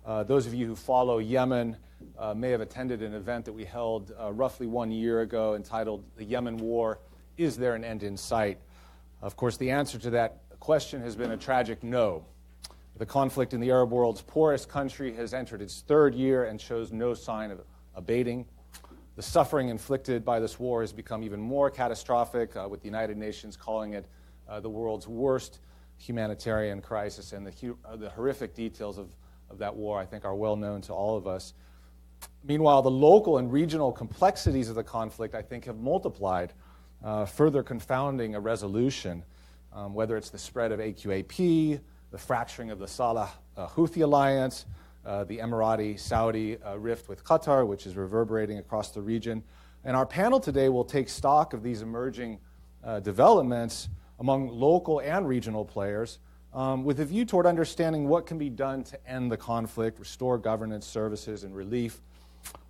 Those of you who follow Yemen may have attended an event that we held roughly 1 year ago entitled The Yemen War, Is There an End in Sight? Of course, the answer to that question has been a tragic no. The conflict in the Arab world's poorest country has entered its third year and shows no sign of abating. The suffering inflicted by this war has become even more catastrophic, with the United Nations calling it the world's worst humanitarian crisis, and the horrific details of that war, I think, are well known to all of us. Meanwhile, the local and regional complexities of the conflict, I think, have multiplied, further confounding a resolution, whether it's the spread of AQAP, the fracturing of the Saleh-Houthi alliance, the Emirati-Saudi rift with Qatar, which is reverberating across the region. And our panel today will take stock of these emerging developments among local and regional players, with a view toward understanding what can be done to end the conflict, restore governance, services, and relief.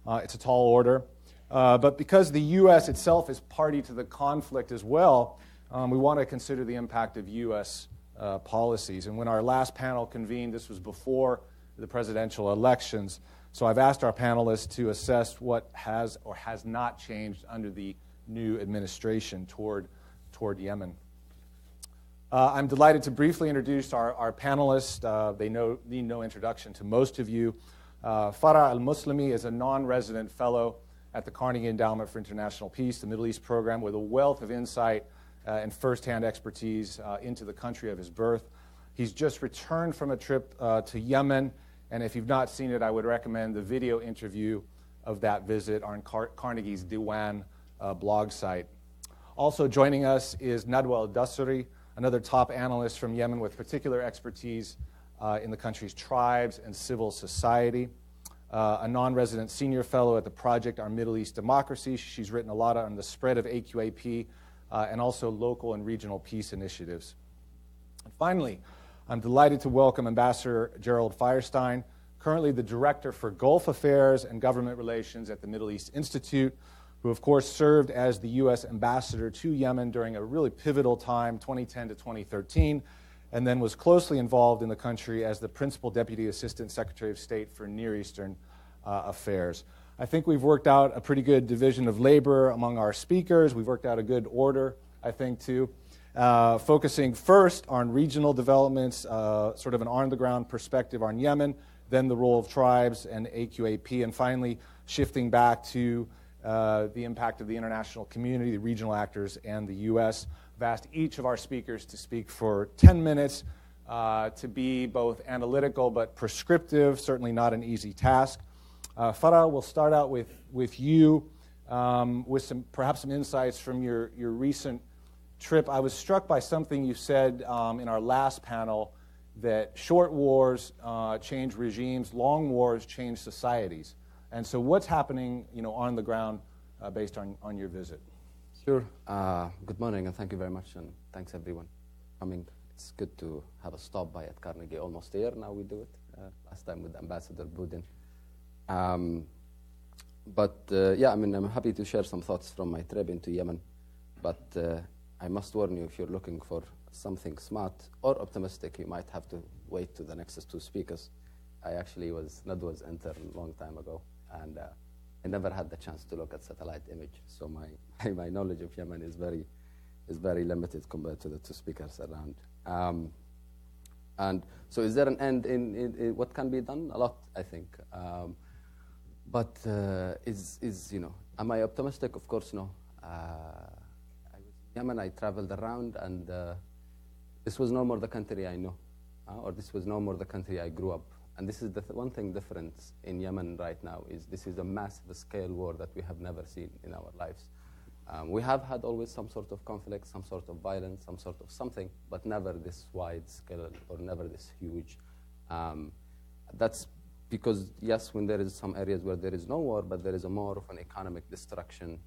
It's a tall order. But because the U.S. itself is party to the conflict as well, we want to consider the impact of U.S. Policies. And when our last panel convened, this was before the presidential elections. So I've asked our panelists to assess what has or has not changed under the new administration toward Yemen. I'm delighted to briefly introduce our panelists. They need no introduction to most of you. Fara Al-Muslimi is a non-resident fellow at the Carnegie Endowment for International Peace, the Middle East program, with a wealth of insight and firsthand expertise into the country of his birth. He's just returned from a trip to Yemen, and if you've not seen it, I would recommend the video interview of that visit on Carnegie's Diwan blog site. Also joining us is ندوى الدوسري, another top analyst from Yemen with particular expertise in the country's tribes and civil society. A non-resident senior fellow at the project Our Middle East Democracy. She's written a lot on the spread of AQAP and also local and regional peace initiatives. And finally, I'm delighted to welcome Ambassador Jérôme Feijerstein, currently the Director for Gulf Affairs and Government Relations at the Middle East Institute, who of course served as the U.S. ambassador to Yemen during a really pivotal time, 2010 to 2013, and then was closely involved in the country as the Principal Deputy Assistant Secretary of State for Near Eastern Affairs. I think we've worked out a pretty good division of labor among our speakers. We've worked out a good order, I think, too. Focusing first on regional developments, sort of an on-the-ground perspective on Yemen, then the role of tribes and AQAP, and finally shifting back to the impact of the international community, the regional actors, and the U.S. I've asked each of our speakers to speak for 10 minutes, to be both analytical but prescriptive, certainly not an easy task. Farah, we'll start out with you, with perhaps some insights from your recent trip. I was struck by something you said in our last panel, that short wars change regimes, long wars change societies. And so what's happening, on the ground based on your visit? Sure. Good morning, and thank you very much, and thanks everyone for coming. It's good to have a stop by at Carnegie. Almost a year now we do it. Last time with Ambassador Boudin. I'm happy to share some thoughts from my trip into Yemen. But I must warn you, if you're looking for something smart or optimistic, you might have to wait to the next two speakers. I actually was Nadwa's intern a long time ago, and I never had the chance to look at satellite image. So my knowledge of Yemen is very limited compared to the two speakers around. And so is there an end in what can be done? A lot, I think. But am I optimistic? Of course, no. I was in Yemen, I traveled around, and this was no more the country I know, or this was no more the country I grew up. And this is the one thing difference in Yemen right now, is this is a massive scale war that we have never seen in our lives. We have had always some sort of conflict, some sort of violence, some sort of something, but never this wide scale or never this huge. That's because, yes, when there is some areas where there is no war, but there is a more of an economic destruction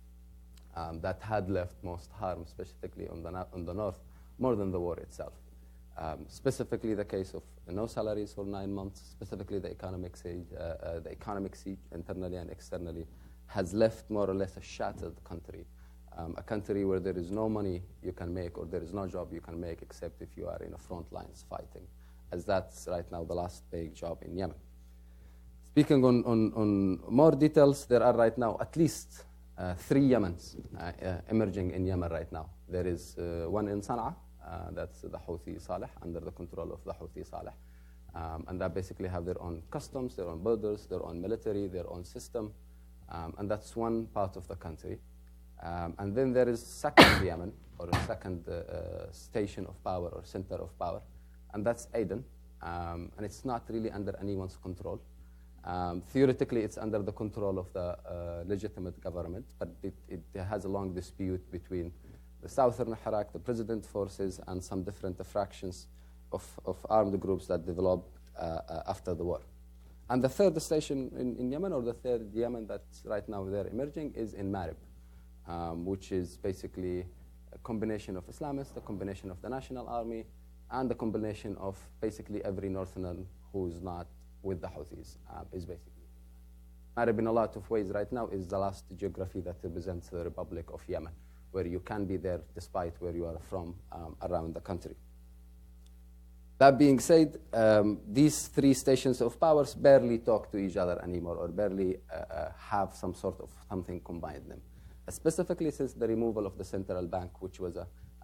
that had left most harm, specifically on the north, more than the war itself. Specifically the case of no salaries for 9 months, specifically the economic siege internally and externally has left more or less a shattered country. A country where there is no money you can make, or there is no job you can make except if you are in the front lines fighting, as that's right now the last big job in Yemen. Speaking on more details, there are right now at least 3 Yemens emerging in Yemen right now. There is one in Sana'a, that's the Houthi Saleh, under the control of the Houthi Saleh. And that basically have their own customs, their own borders, their own military, their own system. And that's one part of the country. And then there is second Yemen, or a second station of power or center of power, and that's Aden. And it's not really under anyone's control. Theoretically, it's under the control of the legitimate government, but it has a long dispute between the southern Iraq, the president forces, and some different fractions of armed groups that developed after the war. And the third station in Yemen, or the third Yemen that's right now there emerging, is in Marib, which is basically a combination of Islamists, a combination of the National Army, and a combination of basically every northerner who's not with the Houthis, is basically. Marib, in a lot of ways right now, is the last geography that represents the Republic of Yemen, where you can be there despite where you are from around the country. That being said, these 3 stations of powers barely talk to each other anymore, or barely have some sort of something combined them. Specifically since the removal of the central bank, which was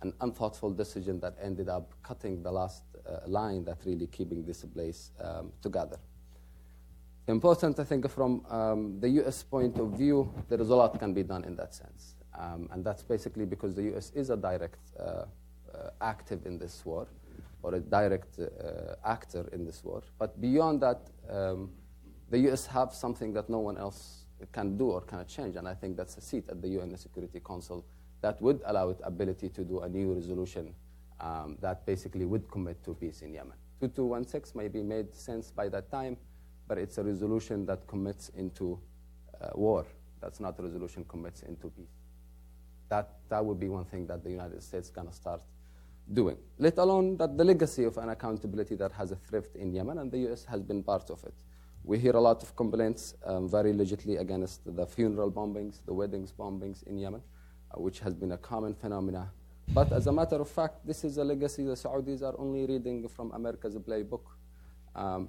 an unthoughtful decision that ended up cutting the last line that really keeping this place together. Important, I think, from the U.S. point of view, there is a lot can be done in that sense. And that's basically because the U.S. is a direct active in this war, or a direct actor in this war. But beyond that, the U.S. have something that no one else can do or cannot change, and I think that's a seat at the UN Security Council that would allow it ability to do a new resolution that basically would commit to peace in Yemen. 2216 maybe made sense by that time, but it's a resolution that commits into war. That's not a resolution commits into peace. That would be one thing that the United States can start doing, let alone that the legacy of an accountability that has thrived in Yemen, and the U.S. has been part of it. We hear a lot of complaints, very legitimately, against the funeral bombings, the weddings bombings in Yemen, which has been a common phenomena. But as a matter of fact, this is a legacy the Saudis are only reading from America's playbook.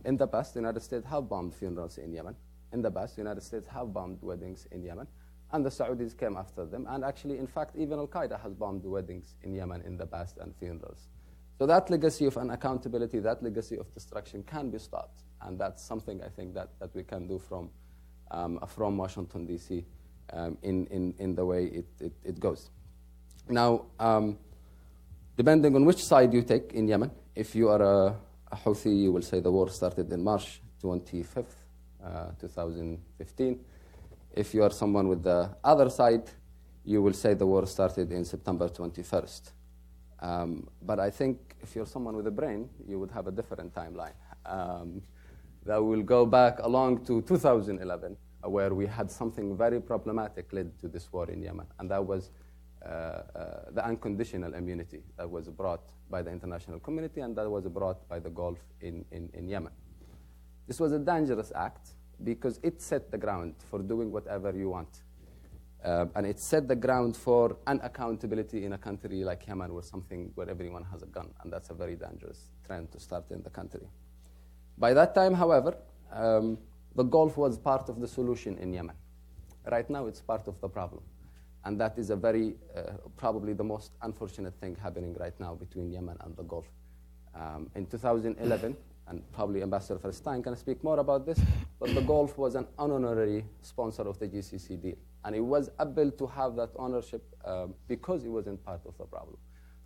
In the past, the United States have bombed funerals in Yemen. In the past, the United States have bombed weddings in Yemen. And the Saudis came after them. And actually, in fact, even Al-Qaeda has bombed weddings in Yemen in the past and funerals. So that legacy of unaccountability, that legacy of destruction can be stopped. And that's something I think that we can do from Washington, D.C. In the way it goes. Now, depending on which side you take in Yemen, if you are a Houthi, you will say the war started in March 25th, 2015. If you are someone with the other side, you will say the war started in September 21st. But I think if you're someone with a brain, you would have a different timeline. That will go back along to 2011, where we had something very problematic led to this war in Yemen, and that was the unconditional immunity that was brought by the international community, and that was brought by the Gulf in Yemen. This was a dangerous act because it set the ground for doing whatever you want. And it set the ground for unaccountability in a country like Yemen, where everyone has a gun, and that's a very dangerous trend to start in the country. By that time, however, the Gulf was part of the solution in Yemen. Right now, it's part of the problem. And that is a very, probably the most unfortunate thing happening right now between Yemen and the Gulf. In 2011, and probably Ambassador Feinstein can speak more about this, but the Gulf was an honorary sponsor of the GCC deal. And it was able to have that ownership because it wasn't part of the problem.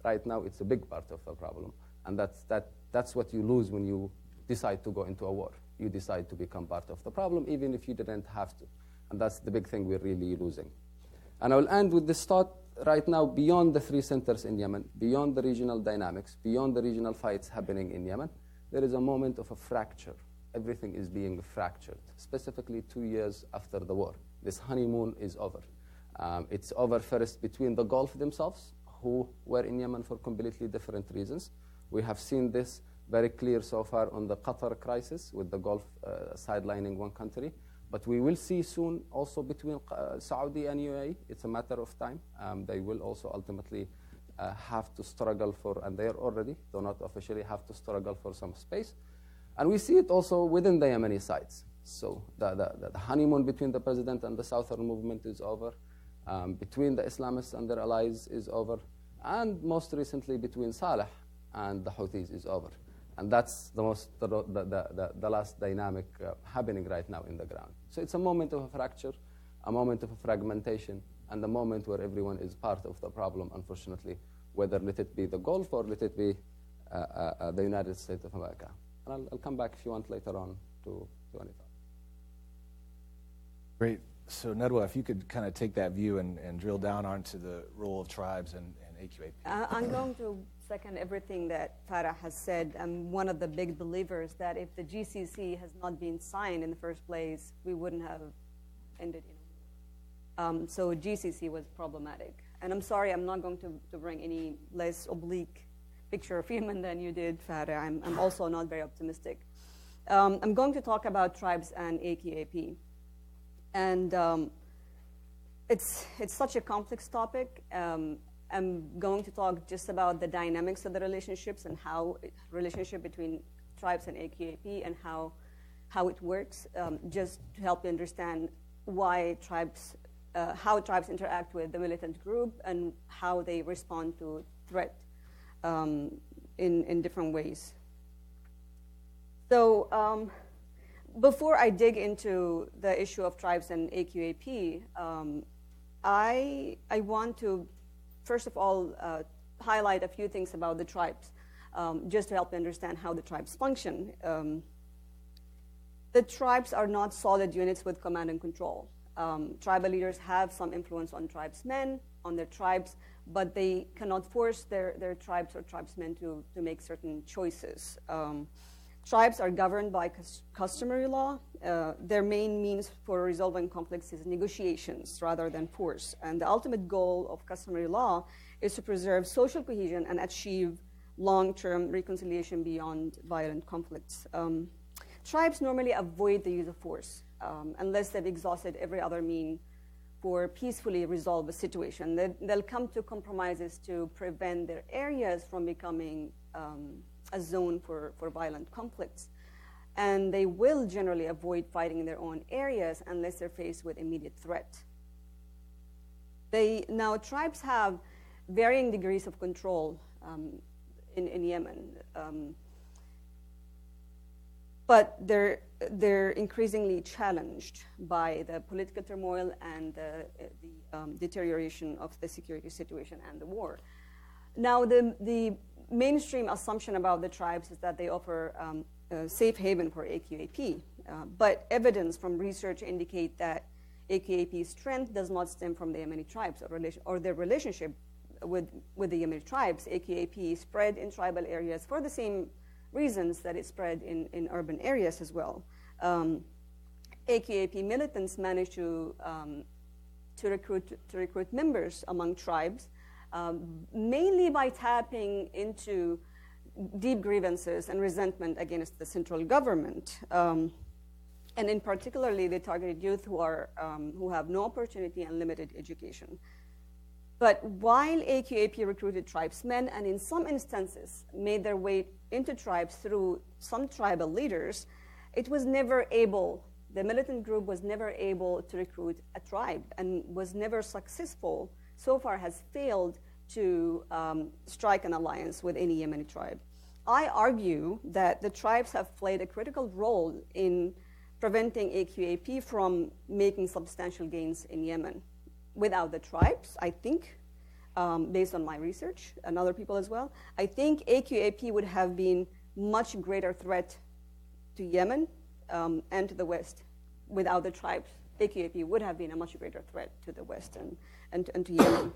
Right now, it's a big part of the problem. And that's what you lose when you decide to go into a war. You decide to become part of the problem, even if you didn't have to. And that's the big thing we're really losing. And I will end with this thought. Right now, beyond the 3 centers in Yemen, beyond the regional dynamics, beyond the regional fights happening in Yemen, there is a moment of a fracture. Everything is being fractured, specifically 2 years after the war. This honeymoon is over. It's over first between the Gulf themselves, who were in Yemen for completely different reasons. We have seen this very clear so far on the Qatar crisis, with the Gulf sidelining one country. But we will see soon also between Saudi and UAE. It's a matter of time. They will also ultimately have to struggle for, and they are already, though not officially, have to struggle for some space. And we see it also within the Yemeni sides. So the honeymoon between the president and the Southern movement is over. Between the Islamists and their allies is over. And most recently, between Saleh and the Houthis is over. And that's the last dynamic happening right now in the ground. So it's a moment of a fracture, a moment of a fragmentation, and a moment where everyone is part of the problem, unfortunately, whether let it be the Gulf or let it be the United States of America. And I'll come back if you want later on to any thought. Great. So ندوى, if you could kind of take that view and drill down onto the role of tribes and AQAP. I'm going to second everything that Fara has said. I'm one of the big believers that if the GCC has not been signed in the first place, we wouldn't have ended in a war. So GCC was problematic. And I'm sorry, I'm not going to bring any less oblique picture of Yemen than you did, Fara. I'm also not very optimistic. I'm going to talk about tribes and AQAP. And it's such a complex topic. I'm going to talk just about the dynamics of the relationships and how relationship between tribes and AQAP and how it works, just to help you understand why tribes, how tribes interact with the militant group and how they respond to threat in different ways. So before I dig into the issue of tribes and AQAP, I want to first of all, highlight a few things about the tribes, just to help you understand how the tribes function. The tribes are not solid units with command and control. Tribal leaders have some influence on tribesmen, on their tribes, but they cannot force their tribes or tribesmen to make certain choices. Tribes are governed by customary law. Their main means for resolving conflicts is negotiations rather than force. And the ultimate goal of customary law is to preserve social cohesion and achieve long-term reconciliation beyond violent conflicts. Tribes normally avoid the use of force unless they've exhausted every other mean for peacefully resolve a situation. They'll come to compromises to prevent their areas from becoming a zone for violent conflicts. And they will generally avoid fighting in their own areas unless they're faced with immediate threat. Now, tribes have varying degrees of control in Yemen, but they're increasingly challenged by the political turmoil and the deterioration of the security situation and the war. Now, the mainstream assumption about the tribes is that they offer a safe haven for AQAP, but evidence from research indicate that AQAP's strength does not stem from the Yemeni tribes or their relationship with the Yemeni tribes. AQAP spread in tribal areas for the same reasons that it spread in urban areas as well. AQAP militants managed to recruit members among tribes, mainly by tapping into deep grievances and resentment against the central government. And in particularly, they targeted youth who have no opportunity and limited education. But while AQAP recruited tribesmen and in some instances made their way into tribes through some tribal leaders, it was never able, the militant group was never able to recruit a tribe and was never successful, so far has failed to strike an alliance with any Yemeni tribe. I argue that the tribes have played a critical role in preventing AQAP from making substantial gains in Yemen. Without the tribes, I think, based on my research and other people as well, I think AQAP would have been much greater threat to Yemen and to the West. Without the tribes, AQAP would have been a much greater threat to the West and to Yemen.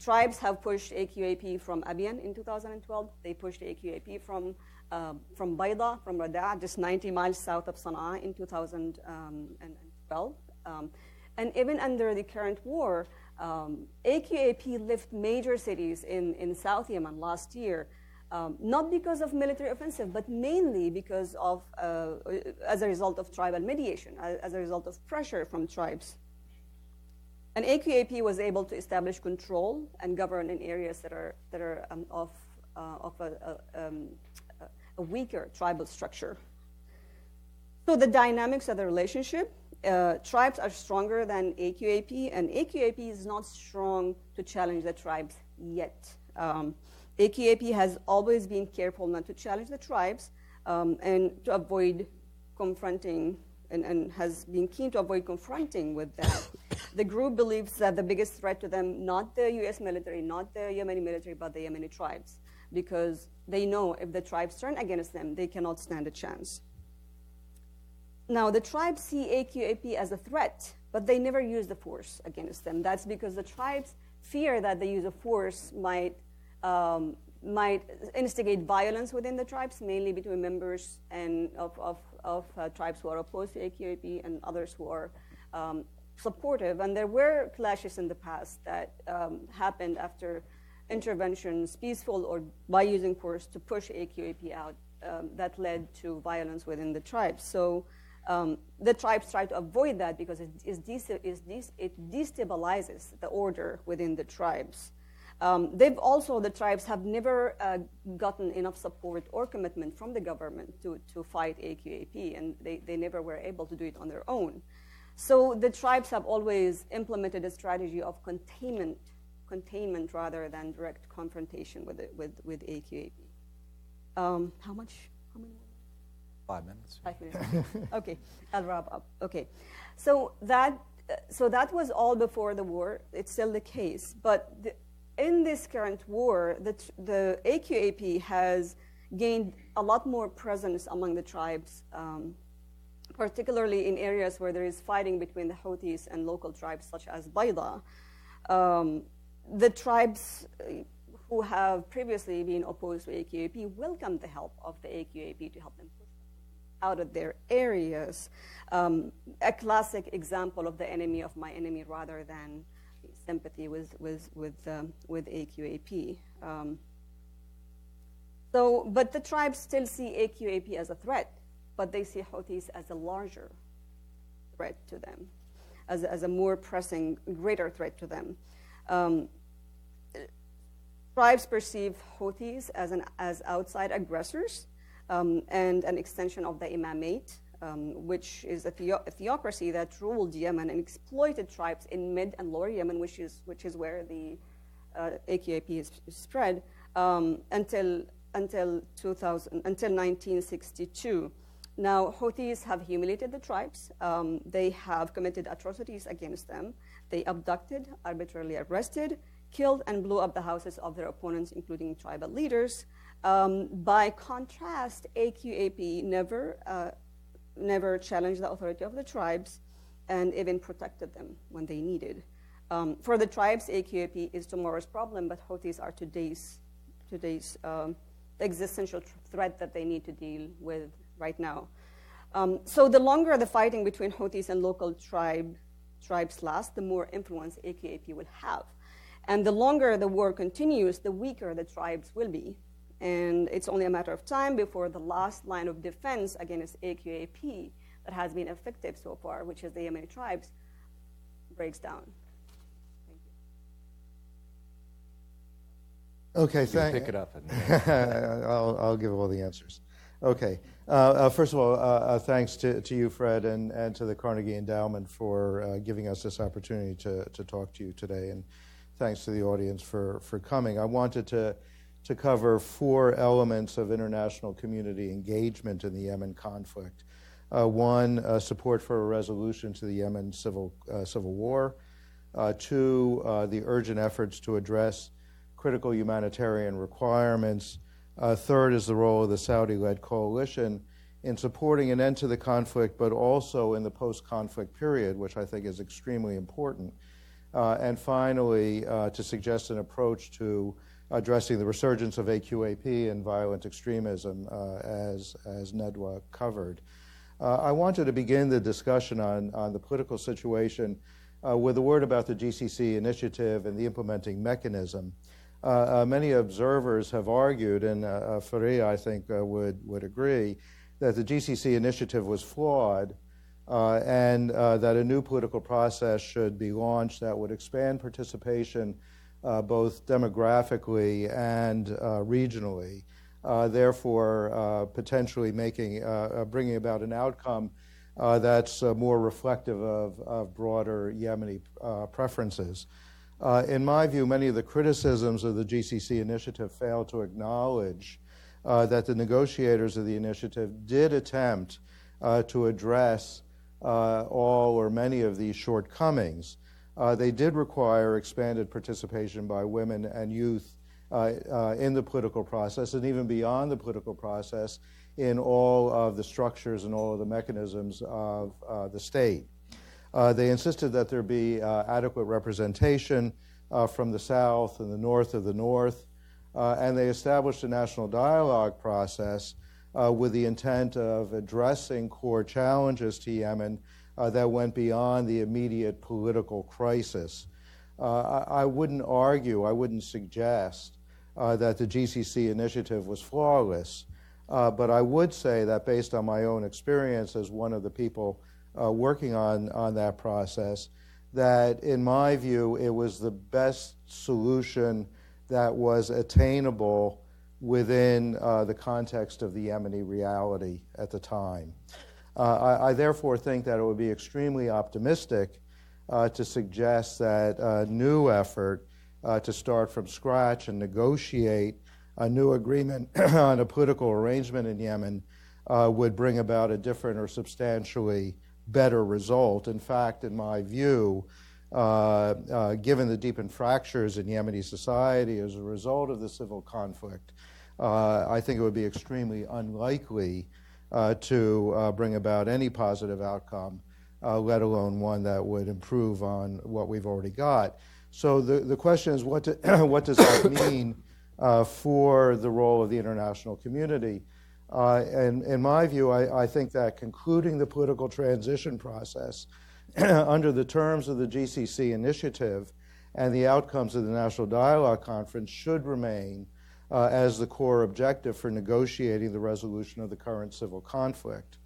Tribes have pushed AQAP from Abiyan in 2012. They pushed AQAP from Bayda, from Rada, just 90 miles south of Sana'a in 2012. And even under the current war, AQAP left major cities in South Yemen last year, not because of military offensive, but mainly because of, as a result of tribal mediation, as a result of pressure from tribes. And AQAP was able to establish control and govern in areas that are of a weaker tribal structure. So the dynamics of the relationship, tribes are stronger than AQAP, and AQAP is not strong to challenge the tribes yet. AQAP has always been careful not to challenge the tribes and to avoid confronting, and has been keen to avoid confronting with them. The group believes that the biggest threat to them, not the US military, not the Yemeni military, but the Yemeni tribes, because they know if the tribes turn against them, they cannot stand a chance. Now, the tribes see AQAP as a threat, but they never use the force against them. That's because the tribes fear that the use of force might instigate violence within the tribes, mainly between members and of tribes who are opposed to AQAP and others who are supportive. And there were clashes in the past that happened after interventions, peaceful or by using force, to push AQAP out that led to violence within the tribes. So the tribes try to avoid that because it destabilizes the order within the tribes. The tribes have never gotten enough support or commitment from the government to fight AQAP, and they never were able to do it on their own. So the tribes have always implemented a strategy of containment rather than direct confrontation with AQAP. How many? 5 minutes. 5 minutes. Okay, I'll wrap up. Okay, so that was all before the war. It's still the case, but in this current war, the AQAP has gained a lot more presence among the tribes, particularly in areas where there is fighting between the Houthis and local tribes such as Bayda. The tribes who have previously been opposed to AQAP welcome the help of the AQAP to help them push out of their areas. A classic example of the enemy of my enemy rather than sympathy with AQAP. But the tribes still see AQAP as a threat, but they see Houthis as a larger threat to them, as a more pressing, greater threat to them. Tribes perceive Houthis as outside aggressors and an extension of the imamate, which is a theocracy that ruled Yemen and exploited tribes in mid and lower Yemen, which is where the AQAP is spread until 1962. Now, Houthis have humiliated the tribes. They have committed atrocities against them. They abducted, arbitrarily arrested, killed, and blew up the houses of their opponents, including tribal leaders. By contrast, AQAP never challenged the authority of the tribes and even protected them when they needed. For the tribes, AQAP is tomorrow's problem, but Houthis are today's existential threat that they need to deal with right now. So the longer the fighting between Houthis and local tribes lasts, the more influence AQAP will have. And the longer the war continues, the weaker the tribes will be. And it's only a matter of time before the last line of defense against AQAP that has been effective so far, which is the Yemeni tribes, breaks down. Thank you. Okay, Pick it up. I'll give all the answers. Okay. First of all, thanks to you, Fred, and to the Carnegie Endowment for giving us this opportunity to talk to you today. And thanks to the audience for coming. I wanted to cover 4 elements of international community engagement in the Yemen conflict. One, support for a resolution to the Yemen civil war. 2, the urgent efforts to address critical humanitarian requirements. 3rd is the role of the Saudi-led coalition in supporting an end to the conflict, but also in the post-conflict period, which I think is extremely important. And finally, to suggest an approach to addressing the resurgence of AQAP and violent extremism, as ندوى covered. I wanted to begin the discussion on the political situation with a word about the GCC initiative and the implementing mechanism. Many observers have argued, and Fariha, I think, would agree, that the GCC initiative was flawed and that a new political process should be launched that would expand participation both demographically and regionally therefore potentially bringing about an outcome that's more reflective of broader Yemeni preferences. In my view, many of the criticisms of the GCC initiative fail to acknowledge that the negotiators of the initiative did attempt to address all or many of these shortcomings. They did require expanded participation by women and youth in the political process, and even beyond the political process, in all of the structures and all of the mechanisms of the state. They insisted that there be adequate representation from the South and the North of the North, and they established a national dialogue process with the intent of addressing core challenges to Yemen that went beyond the immediate political crisis. I wouldn't argue, I wouldn't suggest that the GCC initiative was flawless, but I would say that based on my own experience as one of the people working on that process, that in my view it was the best solution that was attainable within the context of the Yemeni reality at the time. I therefore think that it would be extremely optimistic to suggest that a new effort to start from scratch and negotiate a new agreement on a political arrangement in Yemen would bring about a different or substantially better result. In fact, in my view, given the deepened fractures in Yemeni society as a result of the civil conflict, I think it would be extremely unlikely to bring about any positive outcome, let alone one that would improve on what we've already got. So the question is, what does that mean for the role of the international community? And in my view, I think that concluding the political transition process under the terms of the GCC initiative and the outcomes of the National Dialogue Conference should remain as the core objective for negotiating the resolution of the current civil conflict.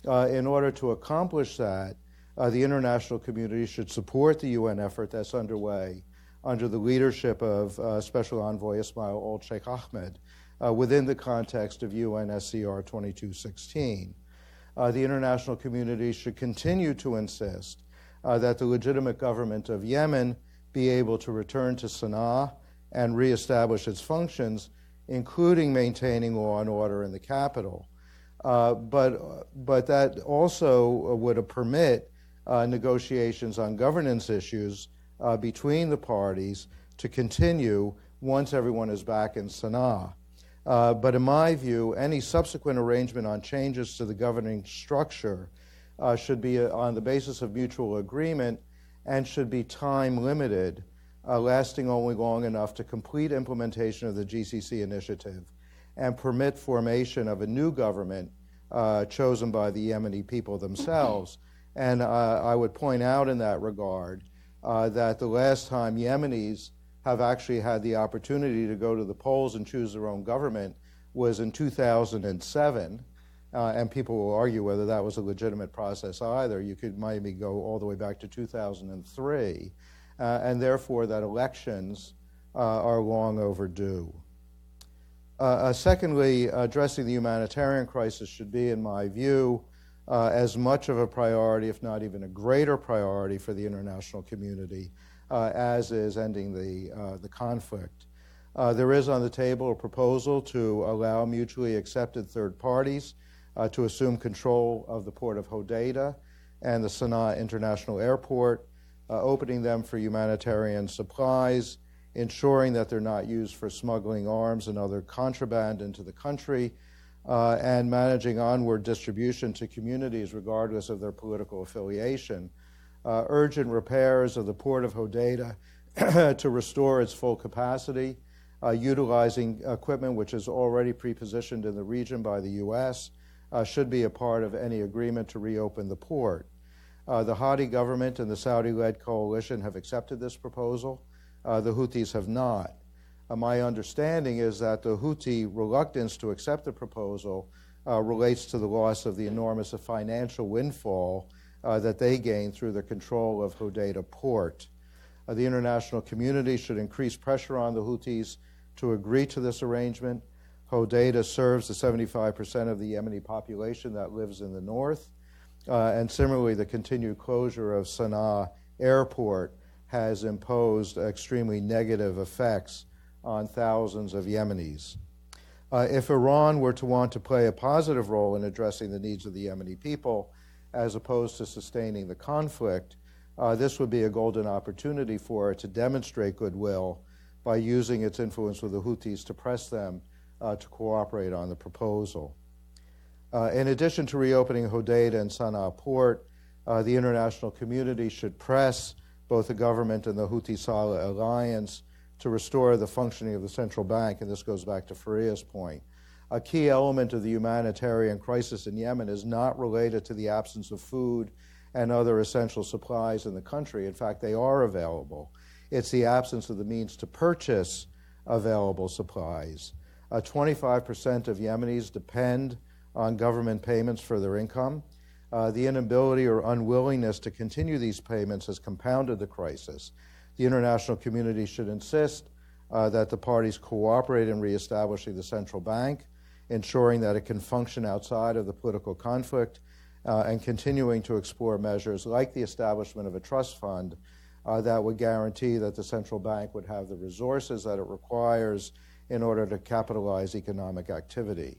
In order to accomplish that, the international community should support the UN effort that's underway under the leadership of Special Envoy Ismail Old-Sheikh Ahmed within the context of UNSCR 2216. The international community should continue to insist that the legitimate government of Yemen be able to return to Sana'a and reestablish its functions, including maintaining law and order in the capital. But that also would permit negotiations on governance issues between the parties to continue once everyone is back in Sana'a. But in my view, any subsequent arrangement on changes to the governing structure should be on the basis of mutual agreement and should be time limited, lasting only long enough to complete implementation of the GCC initiative and permit formation of a new government chosen by the Yemeni people themselves. And I would point out in that regard that the last time Yemenis have actually had the opportunity to go to the polls and choose their own government was in 2007, and people will argue whether that was a legitimate process either. You could maybe go all the way back to 2003, and therefore that elections are long overdue. Secondly, addressing the humanitarian crisis should be, in my view, as much of a priority, if not even a greater priority for the international community, as is ending the conflict. There is on the table a proposal to allow mutually accepted third parties to assume control of the port of Hodeidah and the Sana'a International Airport, opening them for humanitarian supplies, ensuring that they're not used for smuggling arms and other contraband into the country, and managing onward distribution to communities regardless of their political affiliation. Urgent repairs of the port of Hodeidah to restore its full capacity, utilizing equipment which is already pre-positioned in the region by the U.S., should be a part of any agreement to reopen the port. The Hadi government and the Saudi-led coalition have accepted this proposal. The Houthis have not. My understanding is that the Houthi reluctance to accept the proposal relates to the loss of the enormous financial windfall that they gained through the control of Hodeidah port. The international community should increase pressure on the Houthis to agree to this arrangement. Hodeidah serves the 75% of the Yemeni population that lives in the north. And similarly, the continued closure of Sana'a airport has imposed extremely negative effects on thousands of Yemenis. If Iran were to want to play a positive role in addressing the needs of the Yemeni people, as opposed to sustaining the conflict, this would be a golden opportunity for it to demonstrate goodwill by using its influence with the Houthis to press them to cooperate on the proposal. In addition to reopening Hodeidah and Sana'a port, the international community should press both the government and the Houthi-Saleh alliance to restore the functioning of the central bank, and this goes back to Faria's point. A key element of the humanitarian crisis in Yemen is not related to the absence of food and other essential supplies in the country. In fact, they are available. It's the absence of the means to purchase available supplies. 25% of Yemenis depend on government payments for their income. The inability or unwillingness to continue these payments has compounded the crisis. The international community should insist that the parties cooperate in reestablishing the central bank, ensuring that it can function outside of the political conflict, and continuing to explore measures like the establishment of a trust fund that would guarantee that the central bank would have the resources that it requires in order to capitalize economic activity.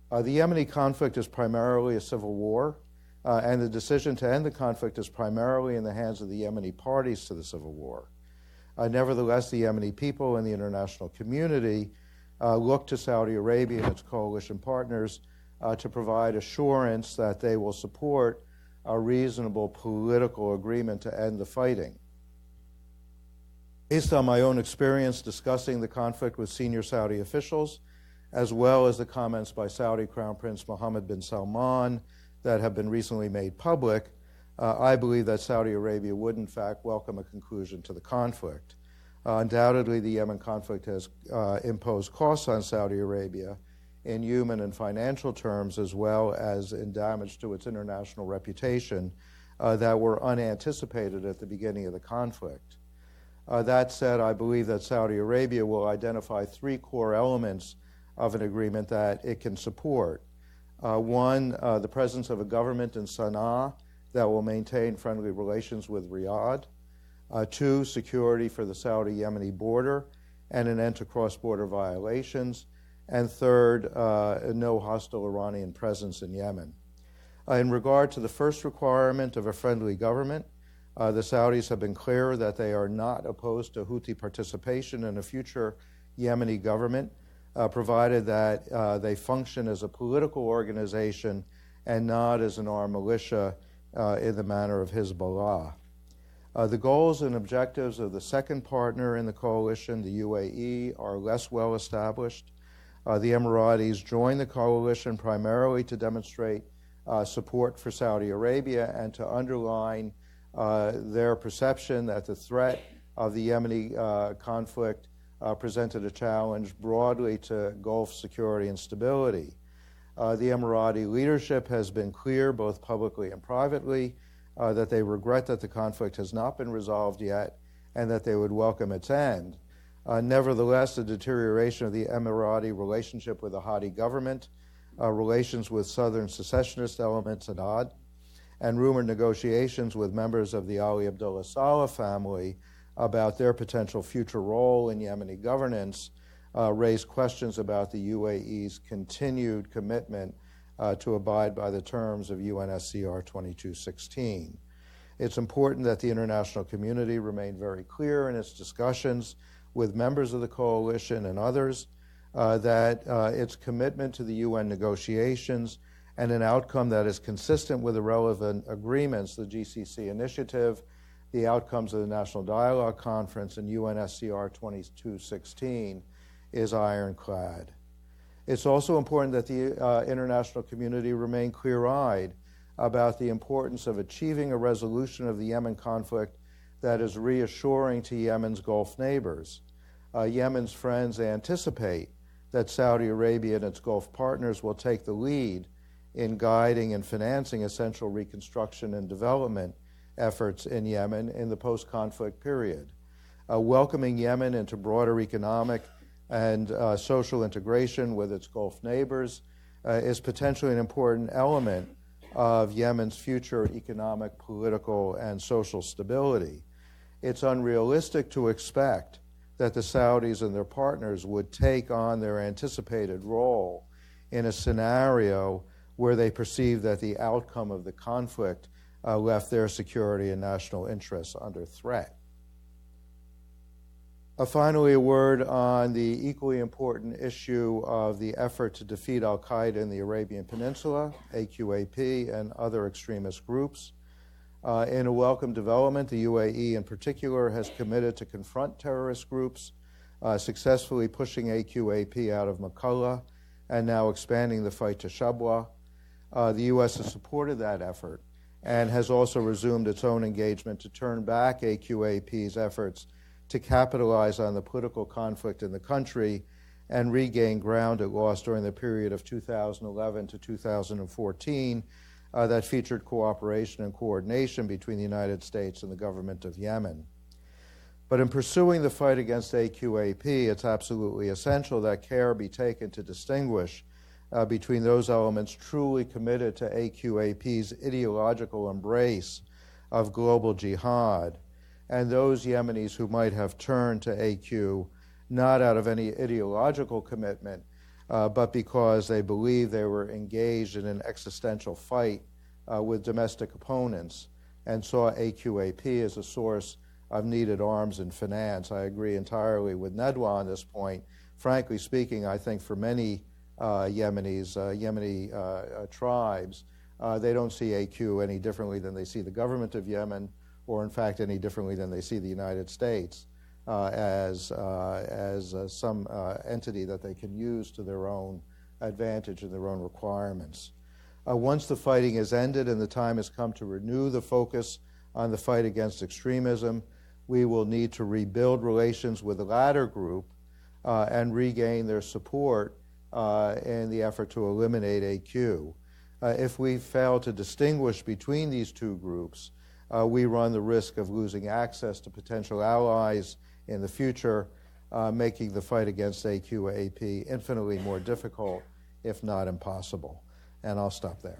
The Yemeni conflict is primarily a civil war, and the decision to end the conflict is primarily in the hands of the Yemeni parties to the civil war. Nevertheless, the Yemeni people and the international community look to Saudi Arabia and its coalition partners to provide assurance that they will support a reasonable political agreement to end the fighting. Based on my own experience discussing the conflict with senior Saudi officials, as well as the comments by Saudi Crown Prince Mohammed bin Salman that have been recently made public, I believe that Saudi Arabia would in fact welcome a conclusion to the conflict. Undoubtedly, the Yemen conflict has imposed costs on Saudi Arabia in human and financial terms, as well as in damage to its international reputation that were unanticipated at the beginning of the conflict. That said, I believe that Saudi Arabia will identify three core elements of an agreement that it can support. One, the presence of a government in Sana'a that will maintain friendly relations with Riyadh. Two, security for the Saudi-Yemeni border and an end to cross-border violations. And third, no hostile Iranian presence in Yemen. In regard to the first requirement of a friendly government, the Saudis have been clear that they are not opposed to Houthi participation in a future Yemeni government, provided that they function as a political organization and not as an armed militia in the manner of Hezbollah. The goals and objectives of the second partner in the coalition, the UAE, are less well established. The Emiratis joined the coalition primarily to demonstrate support for Saudi Arabia and to underline their perception that the threat of the Yemeni conflict presented a challenge broadly to Gulf security and stability. The Emirati leadership has been clear, both publicly and privately, that they regret that the conflict has not been resolved yet and that they would welcome its end. Nevertheless, the deterioration of the Emirati relationship with the Hadi government, relations with southern secessionist elements in Ad, and rumored negotiations with members of the Ali Abdullah Saleh family about their potential future role in Yemeni governance raised questions about the UAE's continued commitment to abide by the terms of UNSCR 2216. It's important that the international community remain very clear in its discussions with members of the coalition and others that its commitment to the UN negotiations and an outcome that is consistent with the relevant agreements, the GCC initiative, the outcomes of the National Dialogue Conference, and UNSCR 2216 is ironclad. It's also important that the international community remain clear-eyed about the importance of achieving a resolution of the Yemen conflict that is reassuring to Yemen's Gulf neighbors. Yemen's friends anticipate that Saudi Arabia and its Gulf partners will take the lead in guiding and financing essential reconstruction and development efforts in Yemen in the post-conflict period. Welcoming Yemen into broader economic and social integration with its Gulf neighbors is potentially an important element of Yemen's future economic, political, and social stability. It's unrealistic to expect that the Saudis and their partners would take on their anticipated role in a scenario where they perceive that the outcome of the conflict left their security and national interests under threat. Finally, a word on the equally important issue of the effort to defeat al-Qaeda in the Arabian Peninsula, AQAP, and other extremist groups. In a welcome development, the UAE in particular has committed to confront terrorist groups, successfully pushing AQAP out of Makalla and now expanding the fight to Shabwa. The U.S. has supported that effort and has also resumed its own engagement to turn back AQAP's efforts to capitalize on the political conflict in the country and regain ground it lost during the period of 2011 to 2014 that featured cooperation and coordination between the United States and the government of Yemen. But in pursuing the fight against AQAP, it's absolutely essential that care be taken to distinguish between those elements truly committed to AQAP's ideological embrace of global jihad and those Yemenis who might have turned to AQ not out of any ideological commitment, but because they believed they were engaged in an existential fight with domestic opponents and saw AQAP as a source of needed arms and finance. I agree entirely with ندوى on this point. Frankly speaking, I think for many Yemeni tribes, they don't see AQ any differently than they see the government of Yemen, or in fact any differently than they see the United States as some entity that they can use to their own advantage and their own requirements. Once the fighting is ended and the time has come to renew the focus on the fight against extremism, we will need to rebuild relations with the latter group and regain their support in the effort to eliminate AQ. If we fail to distinguish between these two groups, we run the risk of losing access to potential allies in the future, making the fight against AQAP infinitely more difficult, if not impossible. And I'll stop there.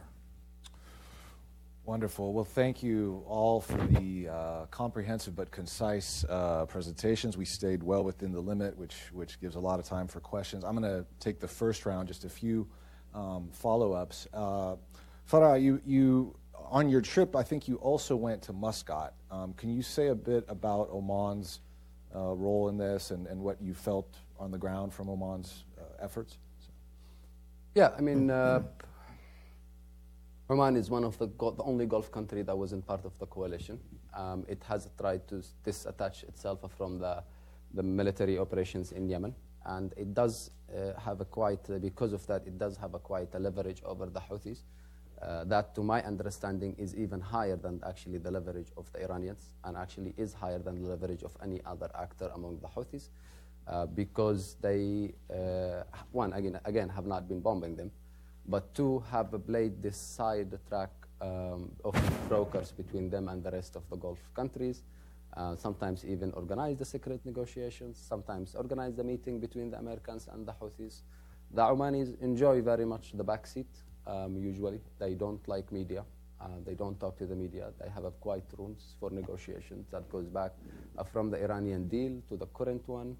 Wonderful. Well, thank you all for the comprehensive but concise presentations. We stayed well within the limit, which gives a lot of time for questions. I'm going to take the first round, just a few follow-ups. Fara, you on your trip, I think you also went to Muscat. Can you say a bit about Oman's role in this and what you felt on the ground from Oman's efforts? Yeah, I mean, Oman is one of the only Gulf country that wasn't part of the coalition. It has tried to disattach itself from the military operations in Yemen, and it does have because of that, it does have quite a leverage over the Houthis. That, to my understanding, is even higher than actually the leverage of the Iranians, and actually is higher than the leverage of any other actor among the Houthis, because they, one, again, have not been bombing them, but two, have played this side track of brokers between them and the rest of the Gulf countries, sometimes even organize the secret negotiations, sometimes organize the meeting between the Americans and the Houthis. The Omanis enjoy very much the backseat. Usually, they don't like media. They don't talk to the media. They have quiet rooms for negotiations that goes back from the Iranian deal to the current one.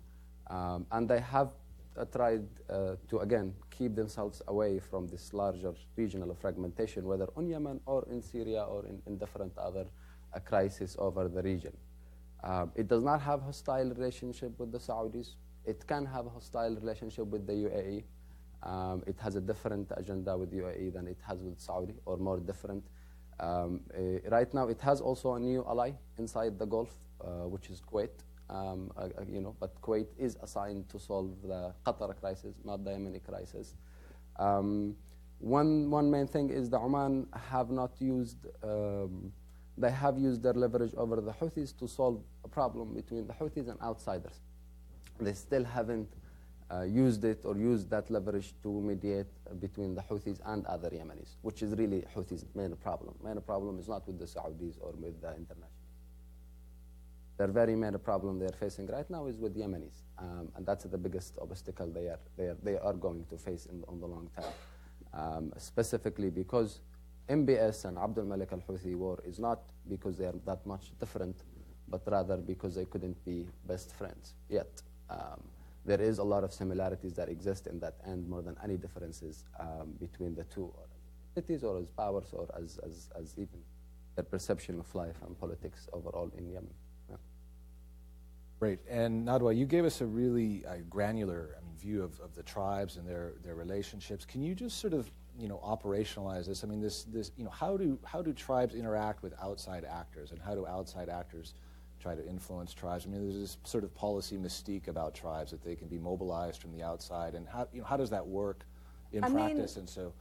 And they have tried to, again, keep themselves away from this larger regional fragmentation, whether on Yemen or in Syria or in different other crises over the region. It does not have a hostile relationship with the Saudis. It can have a hostile relationship with the UAE. It has a different agenda with UAE than it has with Saudi, or more different. Right now, it has also a new ally inside the Gulf, which is Kuwait. But Kuwait is assigned to solve the Qatar crisis, not the Yemeni crisis. One main thing is the Oman have not used, they have used their leverage over the Houthis to solve a problem between the Houthis and outsiders. They still haven't used it or used that leverage to mediate between the Houthis and other Yemenis, which is really Houthis' main problem. Main problem is not with the Saudis or with the international. their very main problem they're facing right now is with Yemenis, and that's the biggest obstacle they are going to face on the long term, specifically because MBS and Abdul Malik al-Houthi war is not because they are that much different, but rather because they couldn't be best friends yet. There is a lot of similarities that exist in that end more than any differences between the two, or as cities, or as powers, or as even their perception of life and politics overall in Yemen. Yeah. Great. And ندوى, you gave us a really granular view of the tribes and their relationships. Can you just sort of operationalize this? I mean, this how do tribes interact with outside actors, and how do outside actors try to influence tribes? I mean, there's this sort of policy mystique about tribes that they can be mobilized from the outside, and how does that work in practice? And so,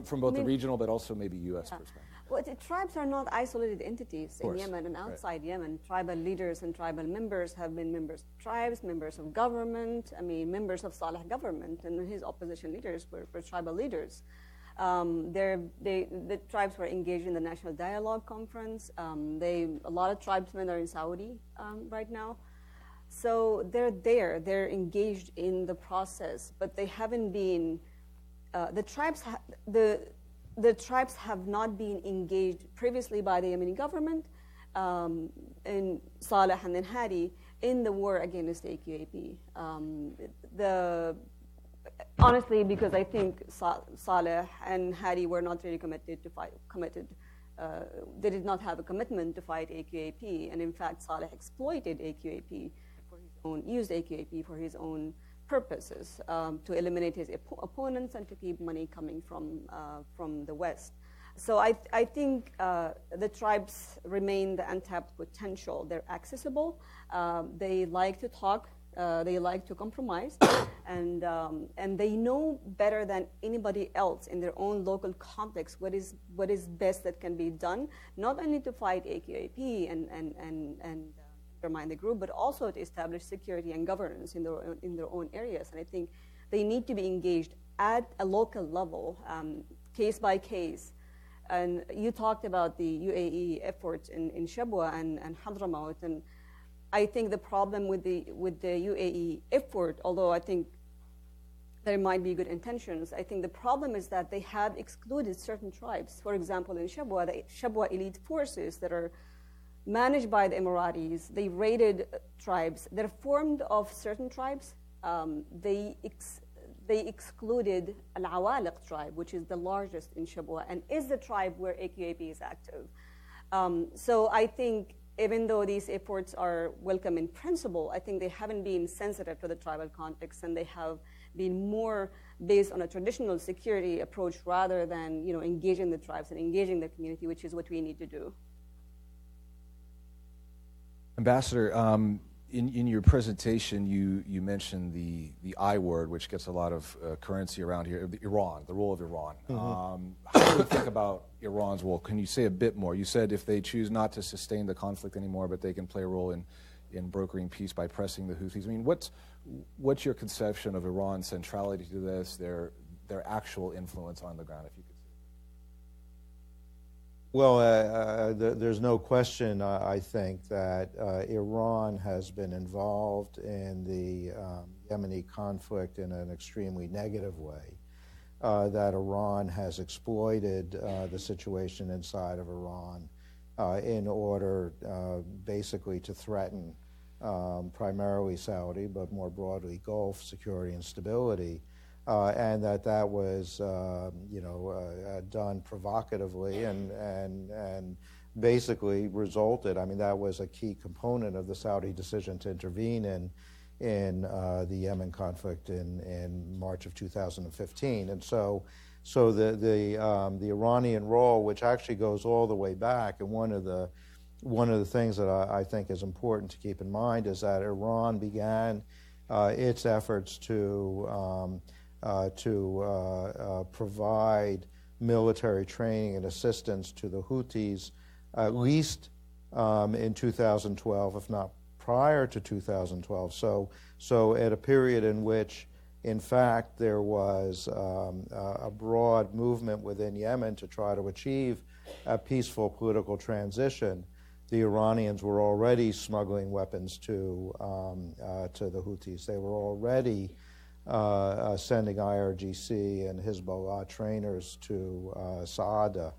from both the regional but also maybe U.S. perspective. Well, the tribes are not isolated entities in Yemen and outside Yemen. Tribal leaders and tribal members have been members of tribes, members of government, members of Saleh government, and his opposition leaders were tribal leaders. The tribes were engaged in the National Dialogue Conference. A lot of tribesmen are in Saudi right now. So they're engaged in the process, but they haven't been, the tribes have not been engaged previously by the Yemeni government in Saleh and then Hadi in the war against the AQAP. Honestly, because I think Saleh and Hadi were not really committed. They did not have a commitment to fight AQAP, and in fact, Saleh exploited AQAP used AQAP for his own purposes, to eliminate his opponents and to keep money coming from the West. So I think the tribes remain the untapped potential. They're accessible. They like to talk. They like to compromise, and they know better than anybody else in their own local context what is best that can be done, not only to fight AQAP and undermine the group, but also to establish security and governance in their own areas. And I think they need to be engaged at a local level, case by case. And you talked about the UAE efforts in Shabwa and Hadramaut, and I think the problem with the UAE effort, although I think there might be good intentions, I think the problem is that they have excluded certain tribes. For example, in Shabwa, the Shabwa elite forces that are managed by the Emiratis, they raided tribes. They're formed of certain tribes. They excluded Al-Awaliq tribe, which is the largest in Shabwa, and is the tribe where AQAP is active. So I think even though these efforts are welcome in principle, I think they haven't been sensitive to the tribal context, and they have been more based on a traditional security approach rather than engaging the tribes and engaging the community, which is what we need to do. Ambassador, in your presentation, you mentioned the I word, which gets a lot of currency around here, Iran, the role of Iran. Mm-hmm. How do you think about Iran's role? Can you say a bit more? You said if they choose not to sustain the conflict anymore, but they can play a role in brokering peace by pressing the Houthis. I mean, what's your conception of Iran's centrality to this, their actual influence on the ground, if you could? Well, there's no question, I think, that Iran has been involved in the Yemeni conflict in an extremely negative way, that Iran has exploited the situation inside of Iran in order basically to threaten primarily Saudi, but more broadly Gulf security and stability. And that was, done provocatively and basically resulted. I mean, that was a key component of the Saudi decision to intervene in the Yemen conflict in March of 2015. And so the Iranian role, which actually goes all the way back, and one of the things that I think is important to keep in mind is that Iran began its efforts to provide military training and assistance to the Houthis at least in 2012, if not prior to 2012. So at a period in which, in fact, there was a broad movement within Yemen to try to achieve a peaceful political transition, the Iranians were already smuggling weapons to the Houthis. They were already sending IRGC and Hezbollah trainers to Saada.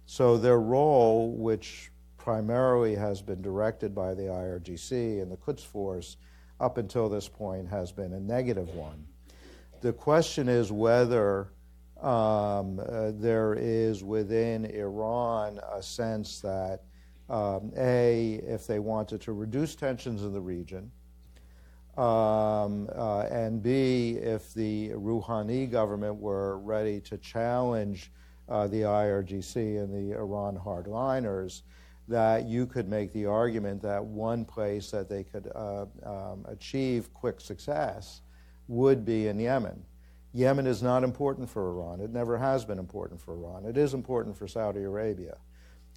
So their role, which primarily has been directed by the IRGC and the Quds Force up until this point, has been a negative one. The question is whether there is within Iran a sense that, A, if they wanted to reduce tensions in the region, and B, if the Rouhani government were ready to challenge the IRGC and the Iran hardliners, that you could make the argument that one place that they could achieve quick success would be in Yemen. Yemen is not important for Iran. It never has been important for Iran. It is important for Saudi Arabia.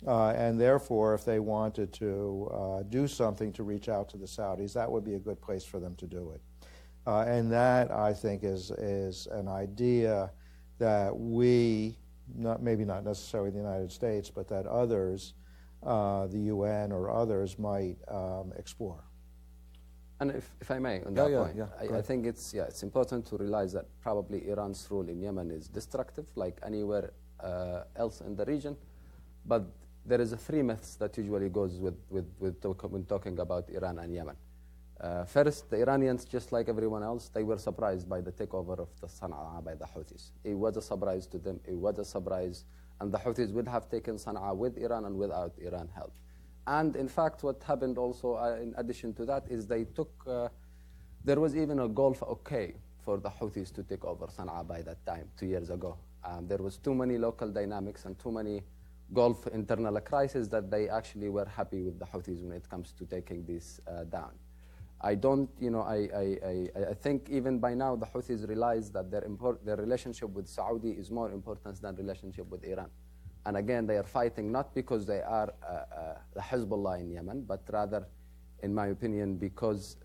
And therefore, if they wanted to do something to reach out to the Saudis, that would be a good place for them to do it. And that, I think, is an idea that we, maybe not necessarily the United States, but that others, the UN or others, might explore. And if I may, on that point, I think it's important to realize that probably Iran's role in Yemen is destructive, like anywhere else in the region. But there is a three myths that usually goes when talking about Iran and Yemen. First, the Iranians, just like everyone else, they were surprised by the takeover of the Sana'a by the Houthis. It was a surprise to them. It was a surprise, and the Houthis would have taken Sana'a with Iran and without Iran help. And in fact, what happened also, in addition to that, is they took, there was even a Gulf okay for the Houthis to take over Sana'a by that time, 2 years ago. There was too many local dynamics and too many Gulf internal crises that they actually were happy with the Houthis when it comes to taking this down. I don't, I think even by now the Houthis realize that their relationship with Saudi is more important than relationship with Iran. And again, they are fighting not because they are the Hezbollah in Yemen, but rather, in my opinion, because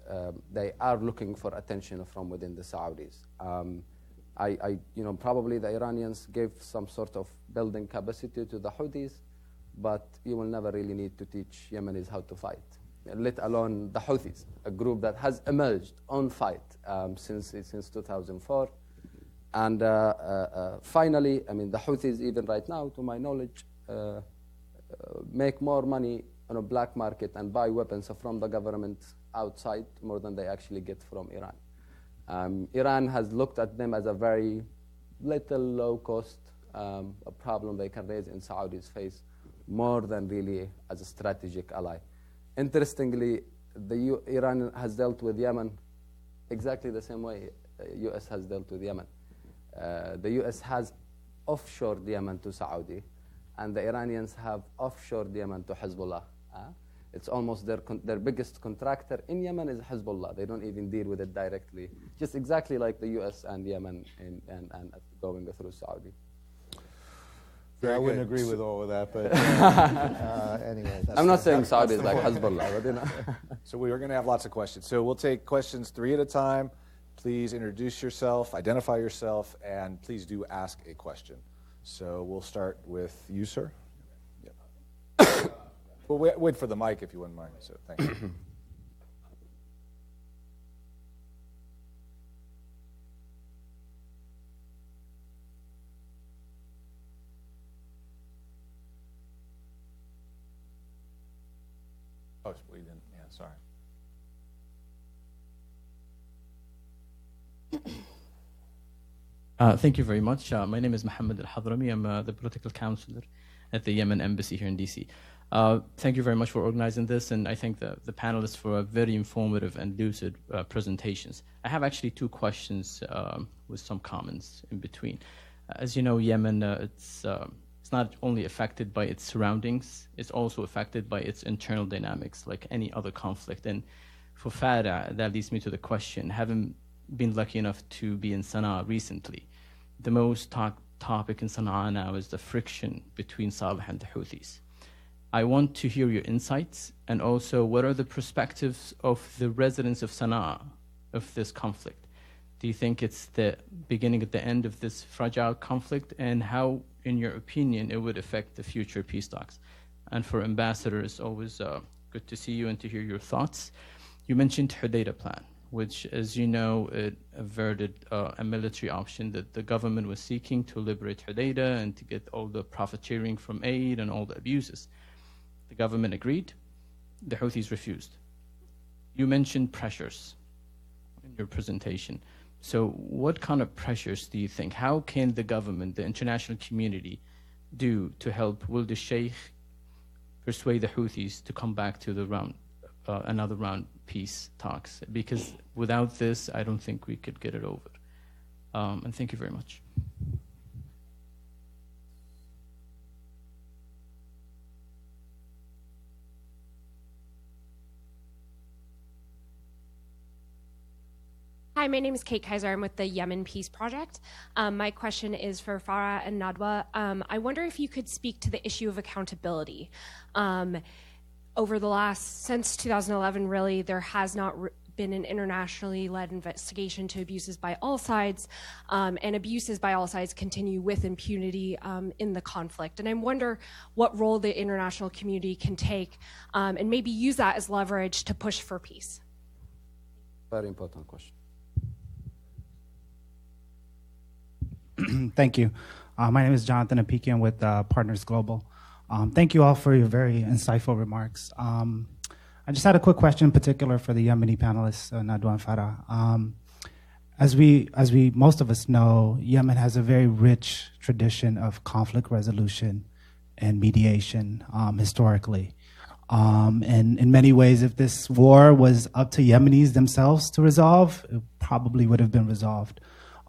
they are looking for attention from within the Saudis. Probably the Iranians gave some sort of building capacity to the Houthis, but you will never really need to teach Yemenis how to fight, let alone the Houthis, a group that has emerged on fight since 2004. And finally, I mean, the Houthis, even right now, to my knowledge, make more money on a black market and buy weapons from the government outside more than they actually get from Iran. Iran has looked at them as a very little low-cost a problem they can raise in Saudi's face more than really as a strategic ally. Interestingly, Iran has dealt with Yemen exactly the same way U.S. has dealt with Yemen. The U.S. has offshored Yemen to Saudi, and the Iranians have offshored Yemen to Hezbollah. It's almost their biggest contractor in Yemen is Hezbollah. They don't even deal with it directly, just exactly like the U.S. and Yemen and going through Saudi. I wouldn't agree with all of that, but anyway. I'm not saying Saudi is like Hezbollah, but So we are going to have lots of questions. So we'll take questions 3 at a time. Please introduce yourself, identify yourself, and please do ask a question. So we'll start with you, sir. Yep. We'll wait for the mic if you wouldn't mind. So thank you. Oh, we didn't. Yeah, sorry. Thank you very much. My name is Mohammed Al-Hadrami. I'm the political counselor at the Yemen Embassy here in D.C. Thank you very much for organizing this, and I thank the panelists for a very informative and lucid presentations. I have actually 2 questions with some comments in between. As you know, Yemen, it's not only affected by its surroundings, it's also affected by its internal dynamics, like any other conflict. And for Fara, that leads me to the question, having been lucky enough to be in Sana'a recently, the most talked topic in Sana'a now is the friction between Saleh and the Houthis. I want to hear your insights, and also what are the perspectives of the residents of Sana'a of this conflict? Do you think it's the beginning at the end of this fragile conflict, and how, in your opinion, it would affect the future peace talks? And for Ambassador, it's always good to see you and to hear your thoughts. You mentioned Hudaydah plan, which, as you know, it averted a military option that the government was seeking to liberate Hudaydah and to get all the profiteering from aid and all the abuses. The government agreed. The Houthis refused. You mentioned pressures in your presentation. So what kind of pressures do you think? How can the government, the international community, do to help Wild al-Sheikh persuade the Houthis to come back to the round, another round peace talks? Because without this, I don't think we could get it over. And thank you very much. Hi, my name is Kate Kaiser. I'm with the Yemen Peace Project. My question is for Farah and ندوى. I wonder if you could speak to the issue of accountability. Over the since 2011, really, there has not been an internationally led investigation to abuses by all sides, and abuses by all sides continue with impunity in the conflict. And I wonder what role the international community can take and maybe use that as leverage to push for peace. Very important question. Thank you. My name is Jonathan Apikian with Partners Global. Thank you all for your very insightful remarks. I just had a quick question in particular for the Yemeni panelists, ندوى and Farah. As we most of us know, Yemen has a very rich tradition of conflict resolution and mediation historically. And in many ways, if this war was up to Yemenis themselves to resolve, it probably would have been resolved.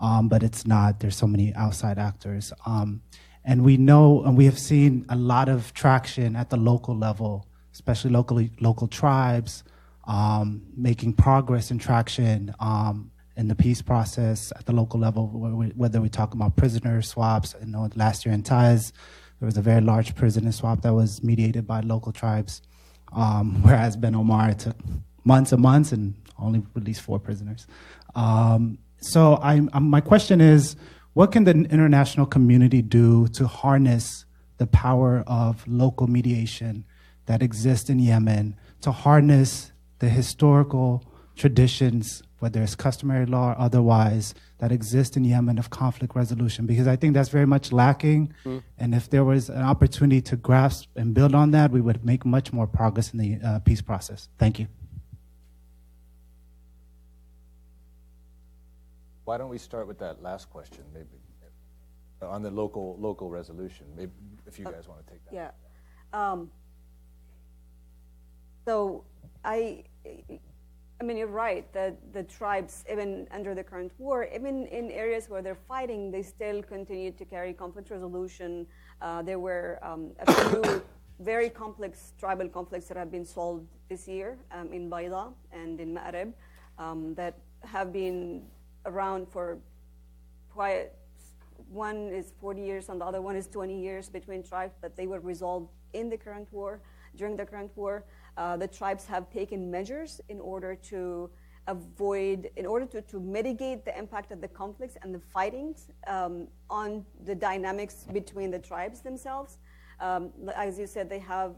But it's not. There's so many outside actors. And we know, and we have seen a lot of traction at the local level, especially local tribes, making progress and traction in the peace process at the local level, whether we talk about prisoner swaps. I know last year in Taiz, there was a very large prisoner swap that was mediated by local tribes, whereas Ben Omar took months and months and only released 4 prisoners. So my question is, what can the international community do to harness the power of local mediation that exists in Yemen, to harness the historical traditions, whether it's customary law or otherwise, that exist in Yemen of conflict resolution? Because I think that's very much lacking. And if there was an opportunity to grasp and build on that, we would make much more progress in the peace process. Thank you. Why don't we start with that last question, maybe, on the local resolution, maybe if you guys want to take that. Yeah. So I mean, you're right that the tribes, even under the current war, even in areas where they're fighting, they still continue to carry conflict resolution. There were a few very complex tribal conflicts that have been solved this year in Bayda and in Ma'rib that have been around for quite, one is 40 years and the other one is 20 years between tribes, but they were resolved in the current war, during the current war. The tribes have taken measures in order to to mitigate the impact of the conflicts and the fightings on the dynamics between the tribes themselves. As you said, they have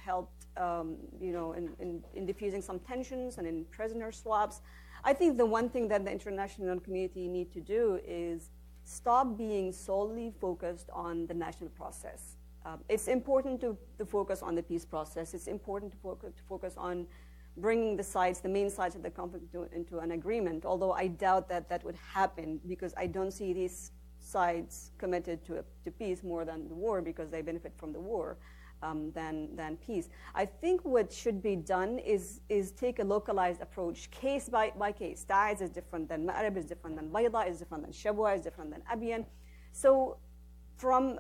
helped, in diffusing some tensions and in prisoner swaps. I think the one thing that the international community need to do is stop being solely focused on the national process. It's important to focus on the peace process. It's important to focus on bringing the main sides of the conflict into an agreement, although I doubt that would happen because I don't see these sides committed to peace more than the war because they benefit from the war than peace. I think what should be done is take a localized approach, case by case. Taiz is different than Ma'rib, is different than Bayda, is different than Shabwa, is different than Abiyan. So from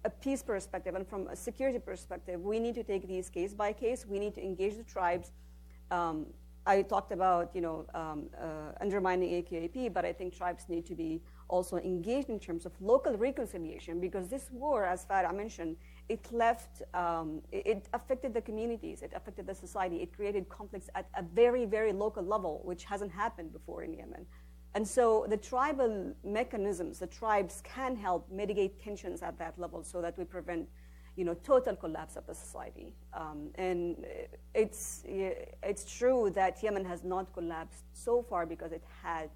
a peace perspective and from a security perspective, we need to take these case by case. We need to engage the tribes. I talked about undermining AQAP, but I think tribes need to be also engaged in terms of local reconciliation because this war, as Farah mentioned, it affected the communities, it affected the society, it created conflicts at a very, very local level, which hasn't happened before in Yemen. And so the tribal mechanisms, the tribes can help mitigate tensions at that level so that we prevent total collapse of the society. And it's true that Yemen has not collapsed so far because it has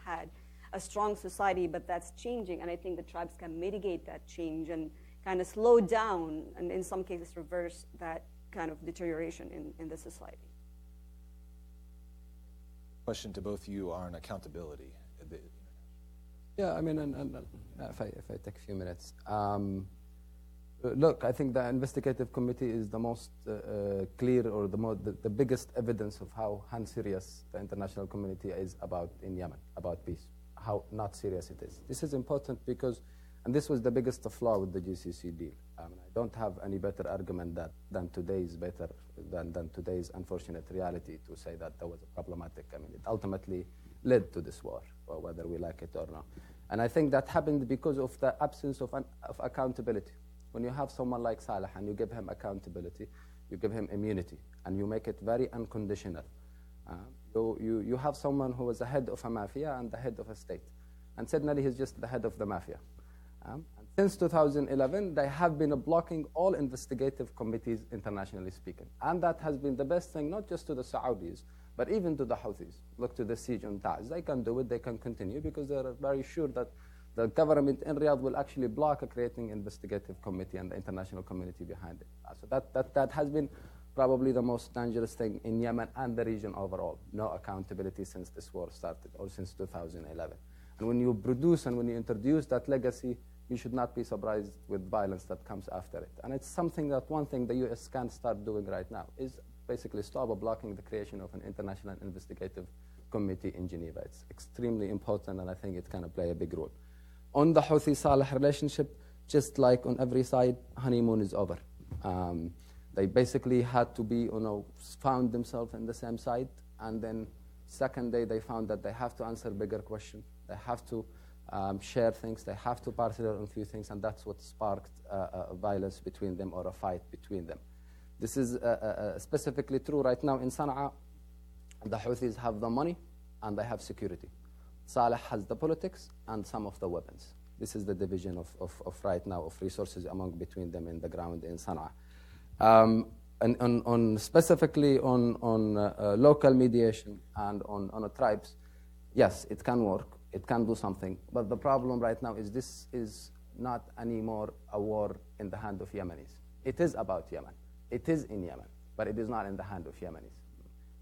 had a strong society, but that's changing, and I think the tribes can mitigate that change and kind of slow down, and in some cases reverse that kind of deterioration in the society. Question to both of you on accountability. Yeah, I mean, and if I take a few minutes. Look, I think the investigative committee is the most clear or the biggest evidence of how unserious the international community is in Yemen, about peace, how not serious it is. This is important because, and this was the biggest flaw with the GCC deal. I don't have any better argument than today's unfortunate reality to say that was problematic. I mean, it ultimately led to this war, or whether we like it or not. And I think that happened because of the absence of accountability. When you have someone like Saleh and you give him accountability, you give him immunity, and you make it very unconditional. You have someone who was the head of a mafia and the head of a state, and suddenly he's just the head of the mafia. And since 2011, they have been blocking all investigative committees, internationally speaking. And that has been the best thing, not just to the Saudis, but even to the Houthis. Look to the siege on Taiz. They can do it, they can continue, because they're very sure that the government in Riyadh will actually block creating investigative committee and the international community behind it. So that has been probably the most dangerous thing in Yemen and the region overall. No accountability since this war started, or since 2011. And when you produce and when you introduce that legacy, you should not be surprised with violence that comes after it. And it's something that one thing the US can start doing right now is basically stop blocking the creation of an international investigative committee in Geneva. It's extremely important, and I think it can play a big role. On the Houthi-Saleh relationship, just like on every side, honeymoon is over. They basically had to be, found themselves in the same side, and then second day they found that they have to answer bigger questions. They have to share things. They have to partner on a few things, and that's what sparked violence between them, or a fight between them. This is specifically true right now in Sana'a. The Houthis have the money and they have security. Saleh has the politics and some of the weapons. This is the division of right now of resources between them in the ground in Sana'a. And specifically on local mediation and on tribes, yes, it can work. It can do something. But the problem right now is this is not anymore a war in the hand of Yemenis. It is about Yemen. It is in Yemen, but it is not in the hand of Yemenis.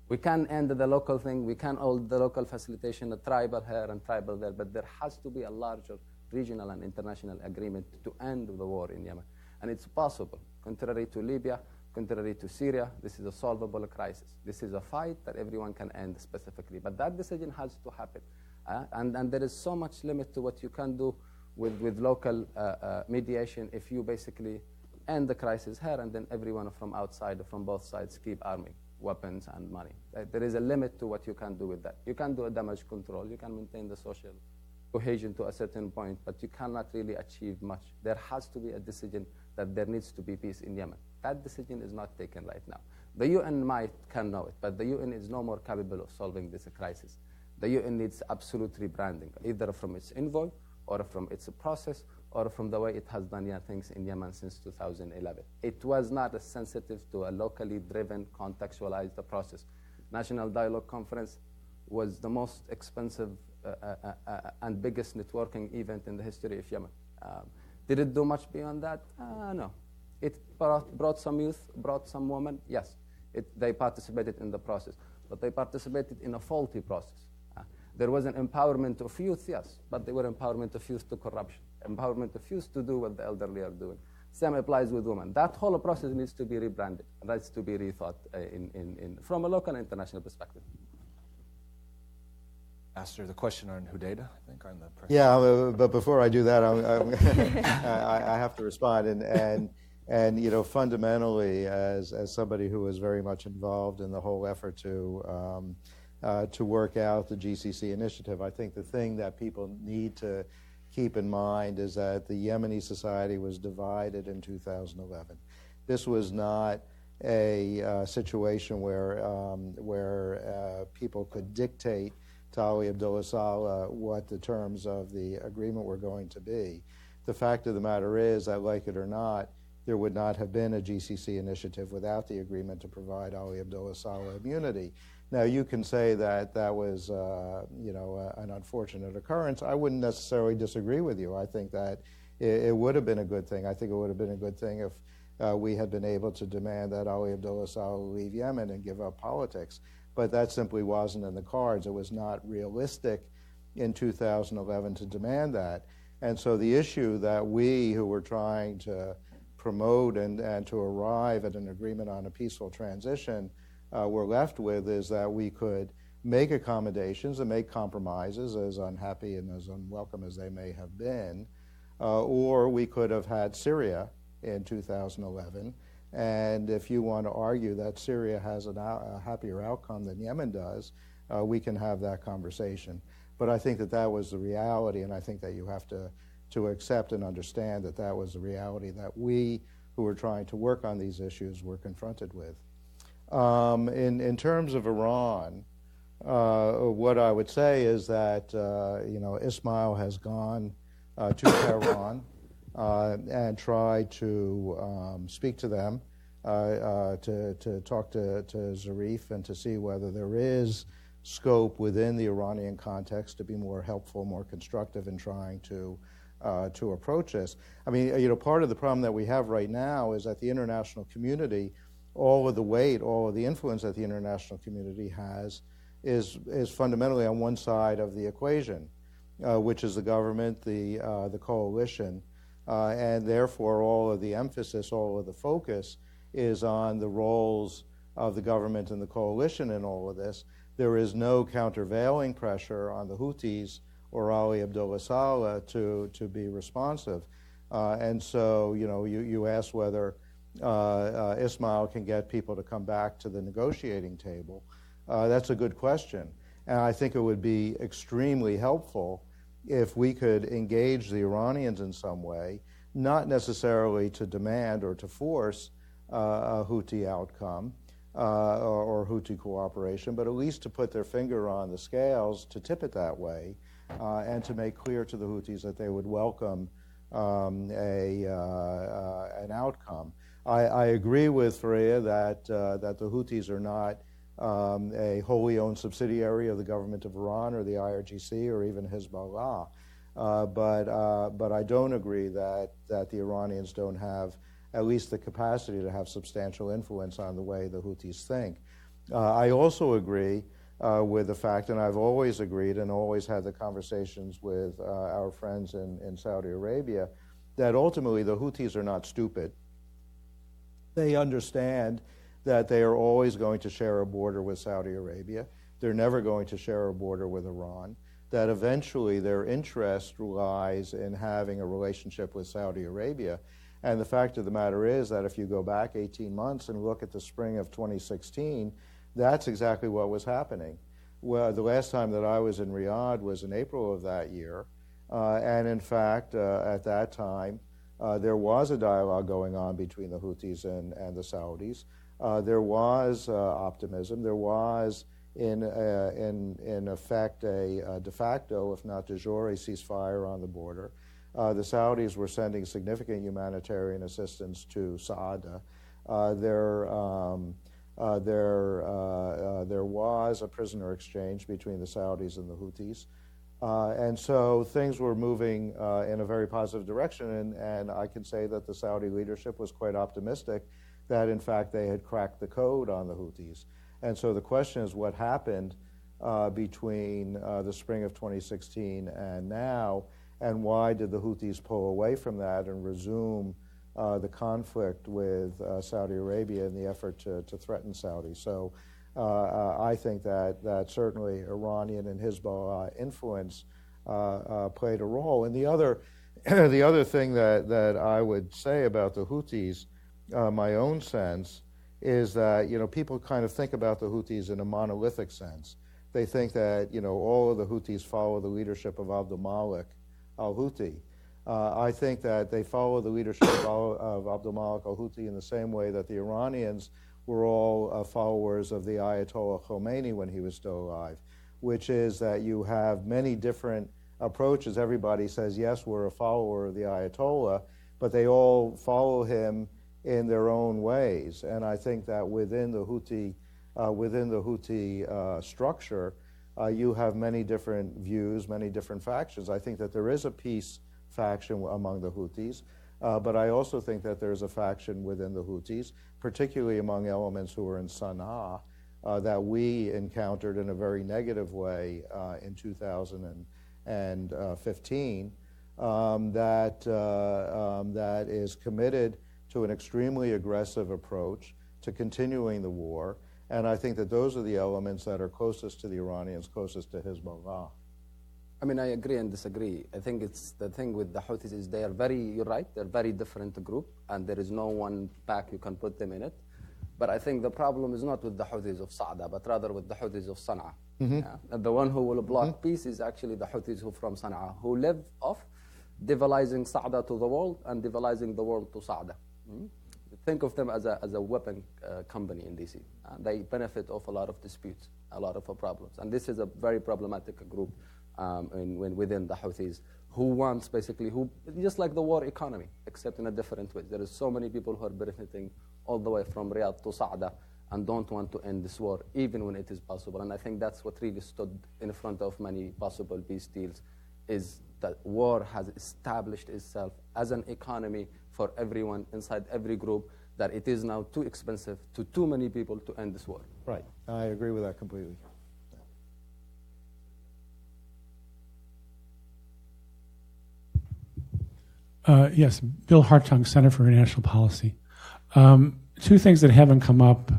We can end the local thing. We can hold the local facilitation, a tribal here and tribal there, but there has to be a larger regional and international agreement to end the war in Yemen. And it's possible. Contrary to Libya, contrary to Syria, this is a solvable crisis. This is a fight that everyone can end specifically. But that decision has to happen. And there is so much limit to what you can do with local mediation if you basically end the crisis here and then everyone from outside, from both sides, keep arming weapons and money. There is a limit to what you can do with that. You can do a damage control. You can maintain the social cohesion to a certain point, but you cannot really achieve much. There has to be a decision that there needs to be peace in Yemen. That decision is not taken right now. The UN can know it, but the UN is no more capable of solving this crisis. The UN needs absolute rebranding, either from its envoy or from its process or from the way it has done things in Yemen since 2011. It was not as sensitive to a locally driven, contextualized process. National Dialogue Conference was the most expensive and biggest networking event in the history of Yemen. Did it do much beyond that? No. It brought some youth, brought some women, yes. They participated in the process, but they participated in a faulty process. There was an empowerment of youth, yes, but they were empowerment of youth to corruption, empowerment of youth to do what the elderly are doing. Same applies with women. That whole process needs to be rebranded, needs to be rethought from a local and international perspective. Asked the question on Hudaydah, I think, on the press. Yeah, but before I do that, I have to respond. And fundamentally, as somebody who was very much involved in the whole effort to work out the GCC initiative, I think the thing that people need to keep in mind is that the Yemeni society was divided in 2011. This was not a situation where people could dictate to Ali Abdullah Saleh what the terms of the agreement were going to be. The fact of the matter is that, like it or not, there would not have been a GCC initiative without the agreement to provide Ali Abdullah Saleh immunity. Now, you can say that that was, an unfortunate occurrence. I wouldn't necessarily disagree with you. I think that it would have been a good thing. I think it would have been a good thing if we had been able to demand that Ali Abdullah Saleh leave Yemen and give up politics. But that simply wasn't in the cards. It was not realistic in 2011 to demand that. And so the issue that we, who were trying to promote and to arrive at an agreement on a peaceful transition, were left with is that we could make accommodations and make compromises, as unhappy and as unwelcome as they may have been, or we could have had Syria in 2011. And if you want to argue that Syria has a happier outcome than Yemen does, we can have that conversation. But I think that that was the reality, and I think that you have to accept and understand that that was the reality that we, who were trying to work on these issues, were confronted with. In terms of Iran, what I would say is that Ismail has gone to Tehran and tried to speak to them, to talk to Zarif and to see whether there is scope within the Iranian context to be more helpful, more constructive in trying to approach this. I mean, part of the problem that we have right now is that the international community, all of the weight, all of the influence that the international community has is fundamentally on one side of the equation, which is the government, the coalition, and therefore all of the emphasis, all of the focus is on the roles of the government and the coalition in all of this. There is no countervailing pressure on the Houthis or Ali Abdullah Saleh to be responsive. And so, you ask whether Ismail can get people to come back to the negotiating table. That's a good question. And I think it would be extremely helpful if we could engage the Iranians in some way, not necessarily to demand or to force a Houthi outcome or Houthi cooperation, but at least to put their finger on the scales, to tip it that way, and to make clear to the Houthis that they would welcome an outcome. I agree with Faria that the Houthis are not a wholly owned subsidiary of the government of Iran or the IRGC or even Hezbollah, but I don't agree that the Iranians don't have at least the capacity to have substantial influence on the way the Houthis think. I also agree with the fact, and I've always agreed and always had the conversations with our friends in Saudi Arabia, that ultimately the Houthis are not stupid. They understand that they are always going to share a border with Saudi Arabia. They're never going to share a border with Iran. That eventually their interest lies in having a relationship with Saudi Arabia. And the fact of the matter is that if you go back 18 months and look at the spring of 2016, that's exactly what was happening. Well, the last time that I was in Riyadh was in April of that year. And in fact, at that time, there was a dialogue going on between the Houthis and the Saudis. There was optimism. There was, in effect, a de facto, if not de jure, ceasefire on the border. The Saudis were sending significant humanitarian assistance to Saada. There was a prisoner exchange between the Saudis and the Houthis. And so things were moving in a very positive direction, and I can say that the Saudi leadership was quite optimistic that, in fact, they had cracked the code on the Houthis. And so the question is, what happened between the spring of 2016 and now, and why did the Houthis pull away from that and resume the conflict with Saudi Arabia in the effort to threaten Saudi? So I think that certainly Iranian and Hezbollah influence played a role. And the other thing that I would say about the Houthis, my own sense, is that people kind of think about the Houthis in a monolithic sense. They think that all of the Houthis follow the leadership of Abdul Malik al-Houthi. I think that they follow the leadership of Abdul Malik al-Houthi in the same way that the Iranians were all followers of the Ayatollah Khomeini when he was still alive, which is that you have many different approaches. Everybody says, yes, we're a follower of the Ayatollah, but they all follow him in their own ways. And I think that within the Houthi structure, you have many different views, many different factions. I think that there is a peace faction among the Houthis, but I also think that there's a faction within the Houthis, particularly among elements who are in Sana'a, that we encountered in a very negative way in 2015, that is committed to an extremely aggressive approach to continuing the war. And I think that those are the elements that are closest to the Iranians, closest to Hezbollah. I mean, I agree and disagree. I think it's the thing with the Houthis is they are you're right, they're very different group, and there is no one pack you can put them in it. But I think the problem is not with the Houthis of Sa'da, but rather with the Houthis of Sana'a. Yeah? And the one who will block peace is actually the Houthis who from Sana'a, who live off devilizing Sa'da to the world and devilizing the world to Sa'da. Think of them as a weapon company in DC. They benefit off a lot of disputes, a lot of problems. And this is a very problematic group within the Houthis, who wants basically, just like the war economy, except in a different way. There is so many people who are benefiting all the way from Riyadh to Sa'da and don't want to end this war, even when it is possible. And I think that's what really stood in front of many possible peace deals, is that war has established itself as an economy for everyone inside every group, that it is now too expensive to too many people to end this war. Right. I agree with that completely. Yes, Bill Hartung, Center for International Policy. Two things that haven't come up: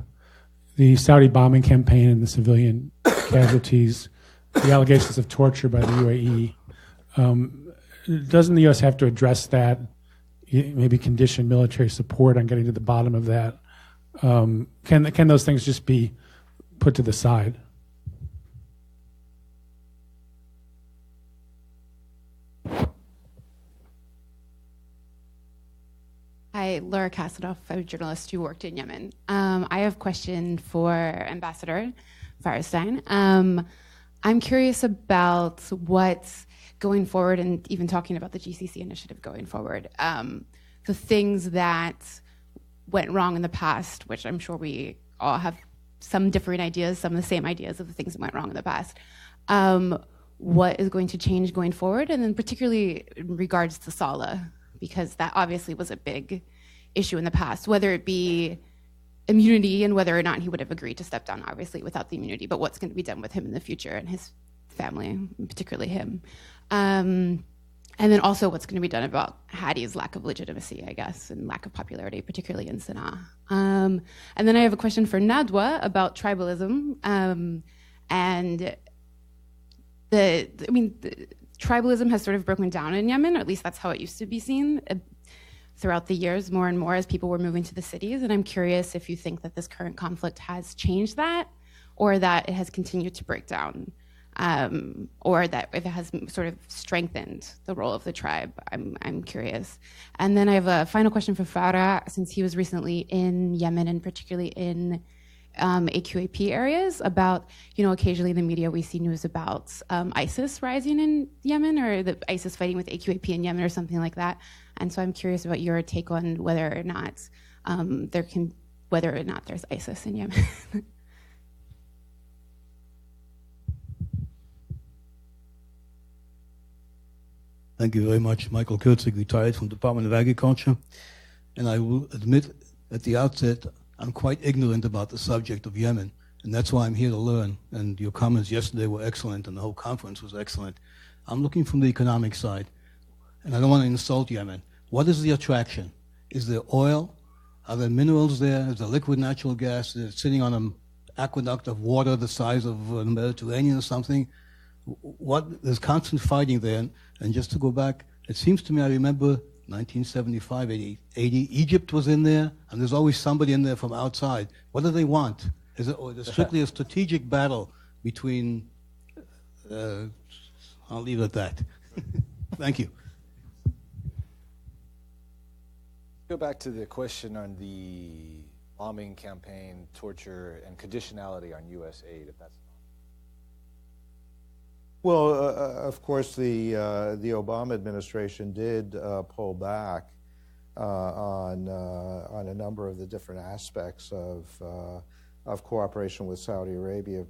the Saudi bombing campaign and the civilian casualties, the allegations of torture by the UAE. Doesn't the U.S. have to address that, maybe condition military support on getting to the bottom of that? Can those things just be put to the side? Hi, Laura Kasanoff. I'm a journalist who worked in Yemen. I have a question for Ambassador Feirenstein. I'm curious about what's going forward, and even talking about the GCC initiative going forward. The things that went wrong in the past, which I'm sure we all have some different ideas, some of the same ideas of the things that went wrong in the past. What is going to change going forward? And then particularly in regards to Saleh, because that obviously was a big issue in the past, whether it be immunity and whether or not he would have agreed to step down, obviously, without the immunity, but what's going to be done with him in the future and his family, particularly him. And then also what's going to be done about Hadi's lack of legitimacy, I guess, and lack of popularity, particularly in Sana'a. And then I have a question for ندوى about tribalism. And tribalism has sort of broken down in Yemen, or at least that's how it used to be seen throughout the years, more and more as people were moving to the cities. And I'm curious if you think that this current conflict has changed that, or that it has continued to break down, or that if it has sort of strengthened the role of the tribe. I'm curious. And then I have a final question for Fara, since he was recently in Yemen, and particularly in AQAP areas, about, occasionally in the media we see news about ISIS rising in Yemen, or the ISIS fighting with AQAP in Yemen or something like that. And so I'm curious about your take on whether or not there's ISIS in Yemen. Thank you very much. Michael Kurtzig, retired from the Department of Agriculture. And I will admit at the outset, I'm quite ignorant about the subject of Yemen, and that's why I'm here to learn. And your comments yesterday were excellent, and the whole conference was excellent. I'm looking from the economic side, and I don't want to insult Yemen. What is the attraction? Is there oil? Are there minerals there? Is there liquid natural gas? Is it sitting on an aqueduct of water the size of the Mediterranean or something? There's constant fighting there. And just to go back, it seems to me I remember 1975, 80, Egypt was in there, and there's always somebody in there from outside. What do they want? Is it strictly a strategic battle between... I'll leave it at that. Thank you. Go back to the question on the bombing campaign, torture, and conditionality on U.S. aid, if that's... Well, of course, the Obama administration did pull back on a number of the different aspects of cooperation with Saudi Arabia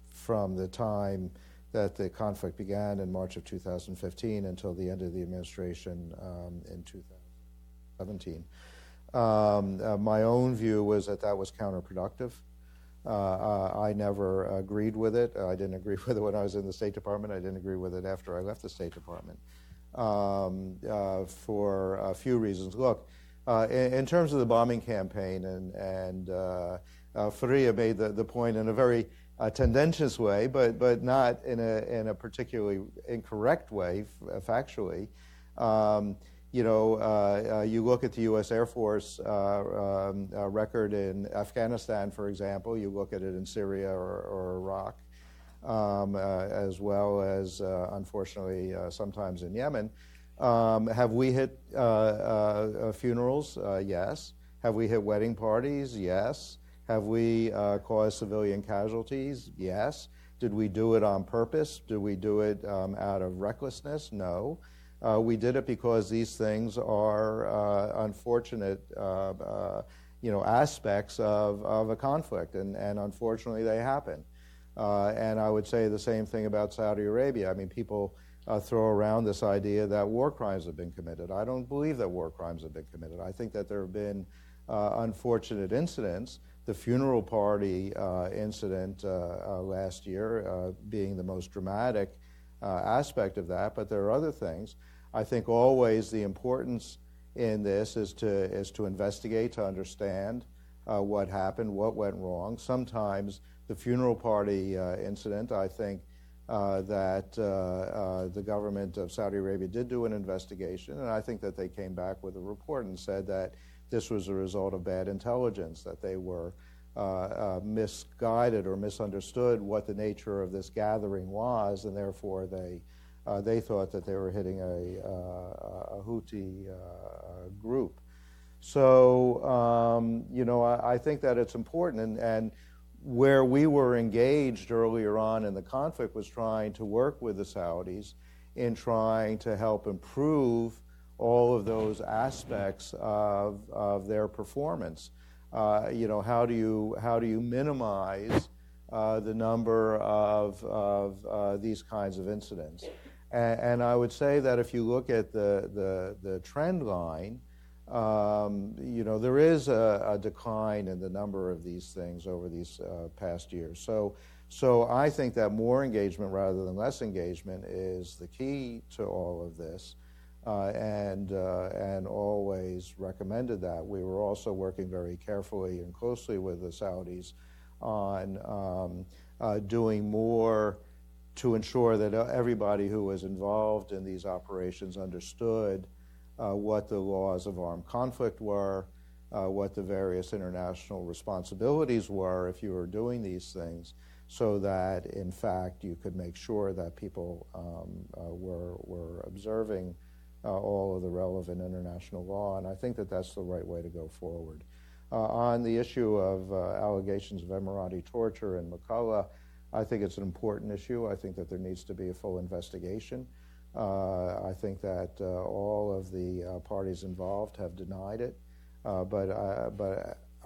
from the time that the conflict began in March of 2015 until the end of the administration in 2017. My own view was that that was counterproductive. I never agreed with it. I didn't agree with it when I was in the State Department. I didn't agree with it after I left the State Department for a few reasons. Look, in terms of the bombing campaign, and Faria made the point in a very tendentious way, but not in a particularly incorrect way, factually. You look at the U.S. Air Force record in Afghanistan, for example. You look at it in Syria or Iraq, as well as, unfortunately, sometimes in Yemen. Have we hit funerals? Yes. Have we hit wedding parties? Yes. Have we caused civilian casualties? Yes. Did we do it on purpose? Did we do it out of recklessness? No. We did it because these things are unfortunate, aspects of a conflict, and unfortunately they happen. And I would say the same thing about Saudi Arabia. I mean, people throw around this idea that war crimes have been committed. I don't believe that war crimes have been committed. I think that there have been unfortunate incidents. The funeral party incident last year being the most dramatic aspect of that, but there are other things. I think always the importance in this is to investigate, to understand what happened, what went wrong. Sometimes the funeral party incident, I think that the government of Saudi Arabia did do an investigation, and I think that they came back with a report and said that this was a result of bad intelligence, that they were misguided or misunderstood what the nature of this gathering was, and therefore they thought that they were hitting a Houthi group. So, I think that it's important, and where we were engaged earlier on in the conflict was trying to work with the Saudis in trying to help improve all of those aspects of their performance. How do you minimize the number of these kinds of incidents? And I would say that if you look at the trend line, there is a decline in the number of these things over these past years. So I think that more engagement rather than less engagement is the key to all of this, and always recommended that. We were also working very carefully and closely with the Saudis on doing more to ensure that everybody who was involved in these operations understood what the laws of armed conflict were, what the various international responsibilities were if you were doing these things, so that, in fact, you could make sure that people were observing all of the relevant international law. And I think that that's the right way to go forward. On the issue of allegations of Emirati torture in McCullough, I think it's an important issue. I think that there needs to be a full investigation. I think that all of the parties involved have denied it, but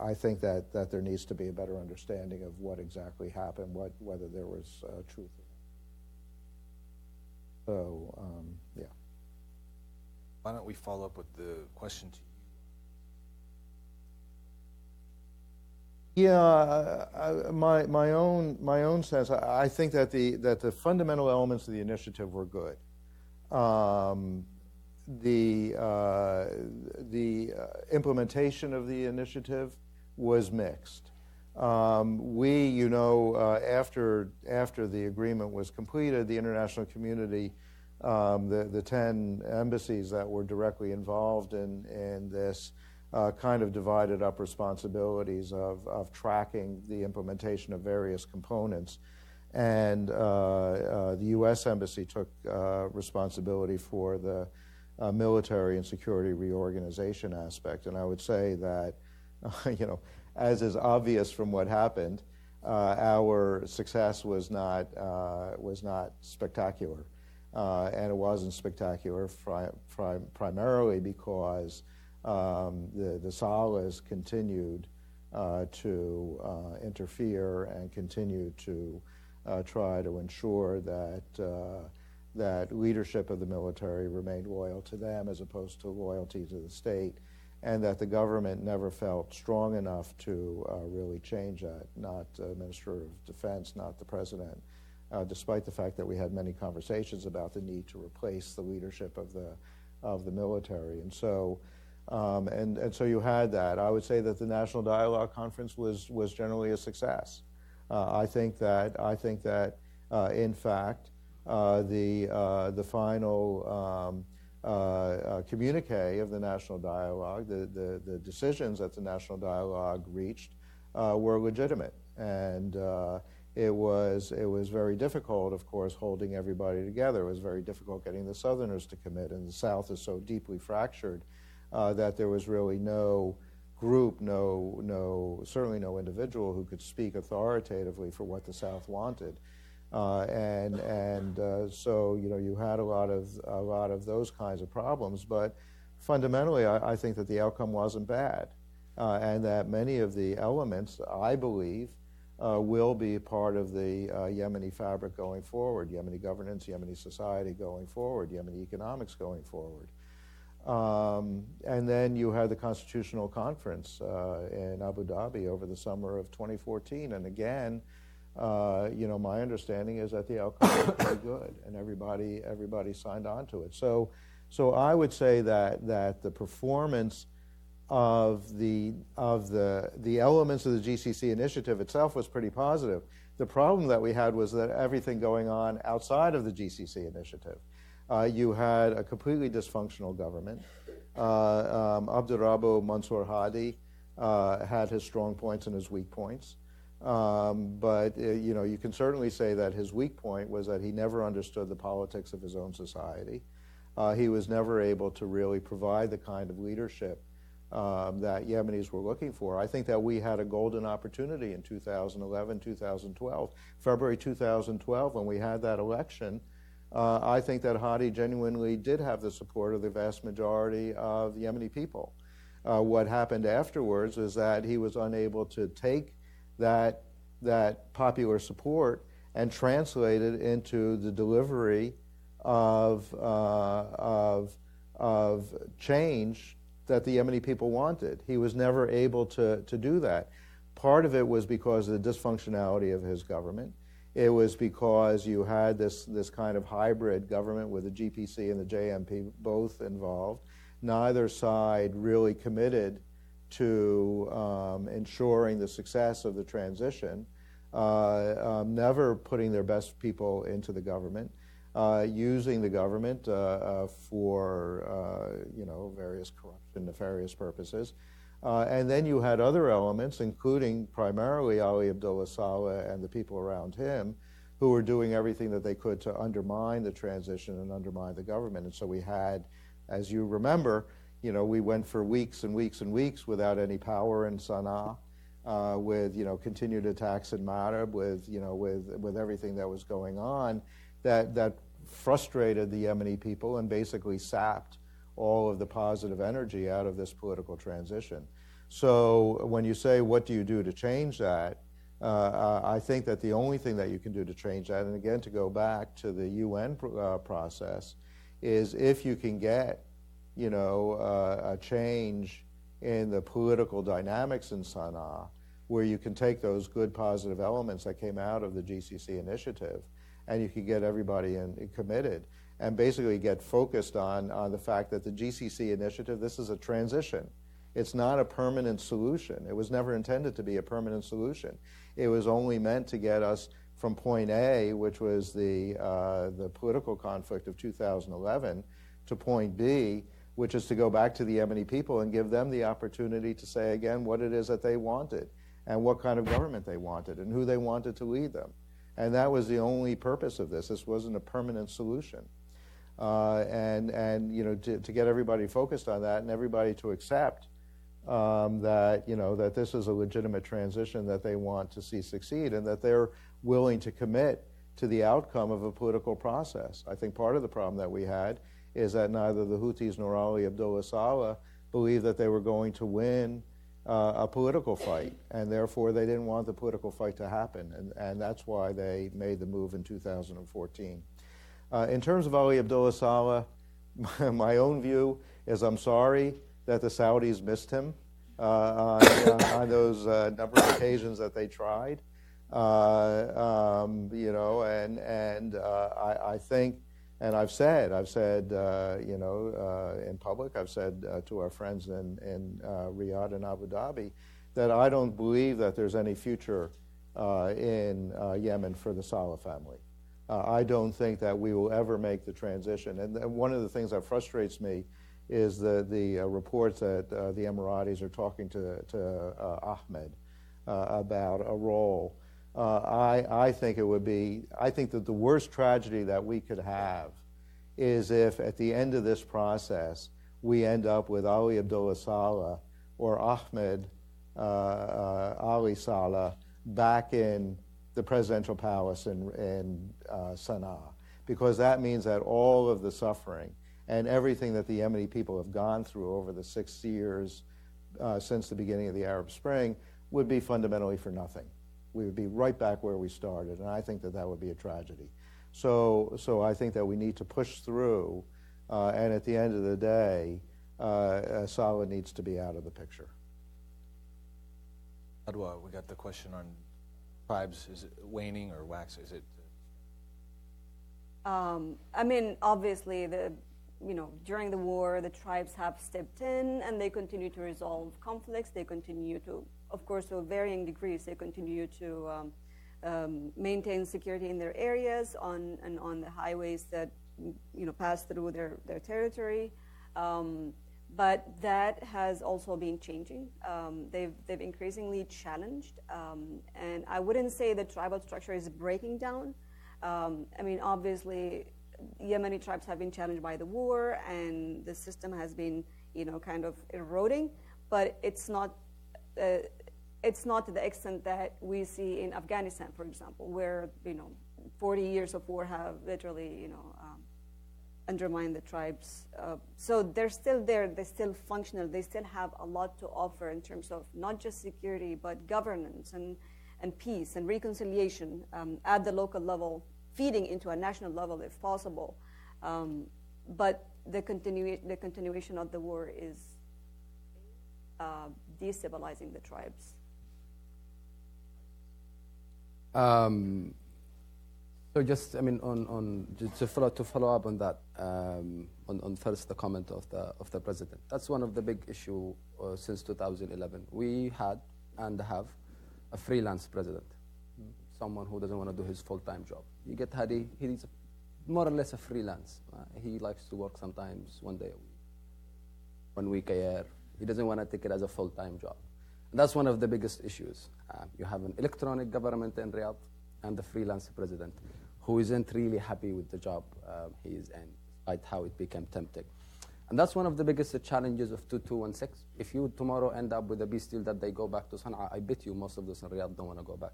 I think that there needs to be a better understanding of what exactly happened, whether there was truth. So, yeah. Why don't we follow up with the question to you? Yeah, my own sense. I think that the fundamental elements of the initiative were good. The implementation of the initiative was mixed. We, after the agreement was completed, the international community, the 10 embassies that were directly involved in this, kind of divided up responsibilities of tracking the implementation of various components. And the U.S. Embassy took responsibility for the military and security reorganization aspect. And I would say that, as is obvious from what happened, our success was not spectacular. And it wasn't spectacular primarily because The Salehs continued to interfere and continued to try to ensure that leadership of the military remained loyal to them as opposed to loyalty to the state, and that the government never felt strong enough to really change that, not the Minister of Defense, not the President, despite the fact that we had many conversations about the need to replace the leadership of the military. And so so you had that. I would say that the National Dialogue Conference was generally a success. I think that in fact the final communique of the National Dialogue, the decisions that the National Dialogue reached were legitimate, and it was very difficult, of course, holding everybody together. It was very difficult getting the Southerners to commit, and the South is so deeply fractured that there was really no group, certainly no individual who could speak authoritatively for what the South wanted. So you had a lot of those kinds of problems, but fundamentally I think that the outcome wasn't bad, and that many of the elements, I believe, will be part of the Yemeni fabric going forward, Yemeni governance, Yemeni society going forward, Yemeni economics going forward. And then you had the Constitutional Conference in Abu Dhabi over the summer of 2014, and again, my understanding is that the outcome was very good, and everybody signed on to it. So I would say that the performance of the elements of the GCC initiative itself was pretty positive. The problem that we had was that everything going on outside of the GCC initiative. You had a completely dysfunctional government. Abdurrabbu Mansour Hadi had his strong points and his weak points. But you can certainly say that his weak point was that he never understood the politics of his own society. He was never able to really provide the kind of leadership that Yemenis were looking for. I think that we had a golden opportunity in 2011, 2012. February 2012, when we had that election, I think that Hadi genuinely did have the support of the vast majority of the Yemeni people. What happened afterwards is that he was unable to take that popular support and translate it into the delivery of change that the Yemeni people wanted. He was never able to do that. Part of it was because of the dysfunctionality of his government. It was because you had this kind of hybrid government with the GPC and the JMP both involved. Neither side really committed to ensuring the success of the transition, never putting their best people into the government, using the government for various corruption, nefarious purposes. And then you had other elements, including primarily Ali Abdullah Saleh and the people around him, who were doing everything that they could to undermine the transition and undermine the government. And so we had, as you remember, we went for weeks and weeks and weeks without any power in Sana'a, with continued attacks in Marib, with everything that was going on, that frustrated the Yemeni people and basically sapped all of the positive energy out of this political transition. So when you say, what do you do to change that, I think that the only thing that you can do to change that, and again to go back to the UN process, is if you can get a change in the political dynamics in Sana'a, where you can take those good positive elements that came out of the GCC initiative, and you can get everybody committed, and basically get focused on the fact that the GCC initiative, this is a transition. It's not a permanent solution. It was never intended to be a permanent solution. It was only meant to get us from point A, which was the political conflict of 2011, to point B, which is to go back to the Yemeni people and give them the opportunity to say again what it is that they wanted and what kind of government they wanted and who they wanted to lead them. And that was the only purpose of this. This wasn't a permanent solution. To get everybody focused on that and everybody to accept that this is a legitimate transition that they want to see succeed and that they're willing to commit to the outcome of a political process. I think part of the problem that we had is that neither the Houthis nor Ali Abdullah Saleh believed that they were going to win a political fight, and therefore they didn't want the political fight to happen, and that's why they made the move in 2014. In terms of Ali Abdullah Saleh, my own view is I'm sorry that the Saudis missed him on those number of occasions that they tried. I think, and I've said, in public, I've said to our friends in Riyadh and Abu Dhabi that I don't believe that there's any future in Yemen for the Saleh family. I don't think that we will ever make the transition. And one of the things that frustrates me is the reports that the Emiratis are talking to Ahmed about a role. I think that the worst tragedy that we could have is if at the end of this process we end up with Ali Abdullah Saleh or Ahmed Ali Saleh back in the presidential palace in Sana'a, because that means that all of the suffering and everything that the Yemeni people have gone through over the 6 years since the beginning of the Arab Spring would be fundamentally for nothing. We would be right back where we started, and I think that that would be a tragedy. So I think that we need to push through, and at the end of the day, Saleh needs to be out of the picture. ندوى, we got the question on tribes. Is it waning or wax? Is it? I mean, obviously, during the war, the tribes have stepped in and they continue to resolve conflicts. They continue to, of course, to varying degrees, they continue to maintain security in their areas on the highways that pass through their territory. But that has also been changing. They've increasingly challenged, and I wouldn't say the tribal structure is breaking down. I mean, obviously, Yemeni tribes have been challenged by the war, and the system has been, kind of eroding. But it's not to the extent that we see in Afghanistan, for example, where 40 years of war have literally, undermine the tribes. So they're still there, they're still functional, they still have a lot to offer in terms of not just security, but governance and peace and reconciliation at the local level, feeding into a national level if possible. But the continuation of the war is destabilizing the tribes. So just, to follow up on that, on first the comment of the president. That's one of the big issue since 2011. We had and have a freelance president, someone who doesn't want to do his full-time job. You get Hadi, he's more or less a freelance. He likes to work sometimes 1 day a week, 1 week a year. He doesn't want to take it as a full-time job. And that's one of the biggest issues. You have an electronic government in Riyadh and the freelance president who isn't really happy with the job he is in, despite how it became tempting. And that's one of the biggest challenges of 2216. If you tomorrow end up with a peace deal that they go back to Sana'a, I bet you most of those in Riyadh don't want to go back.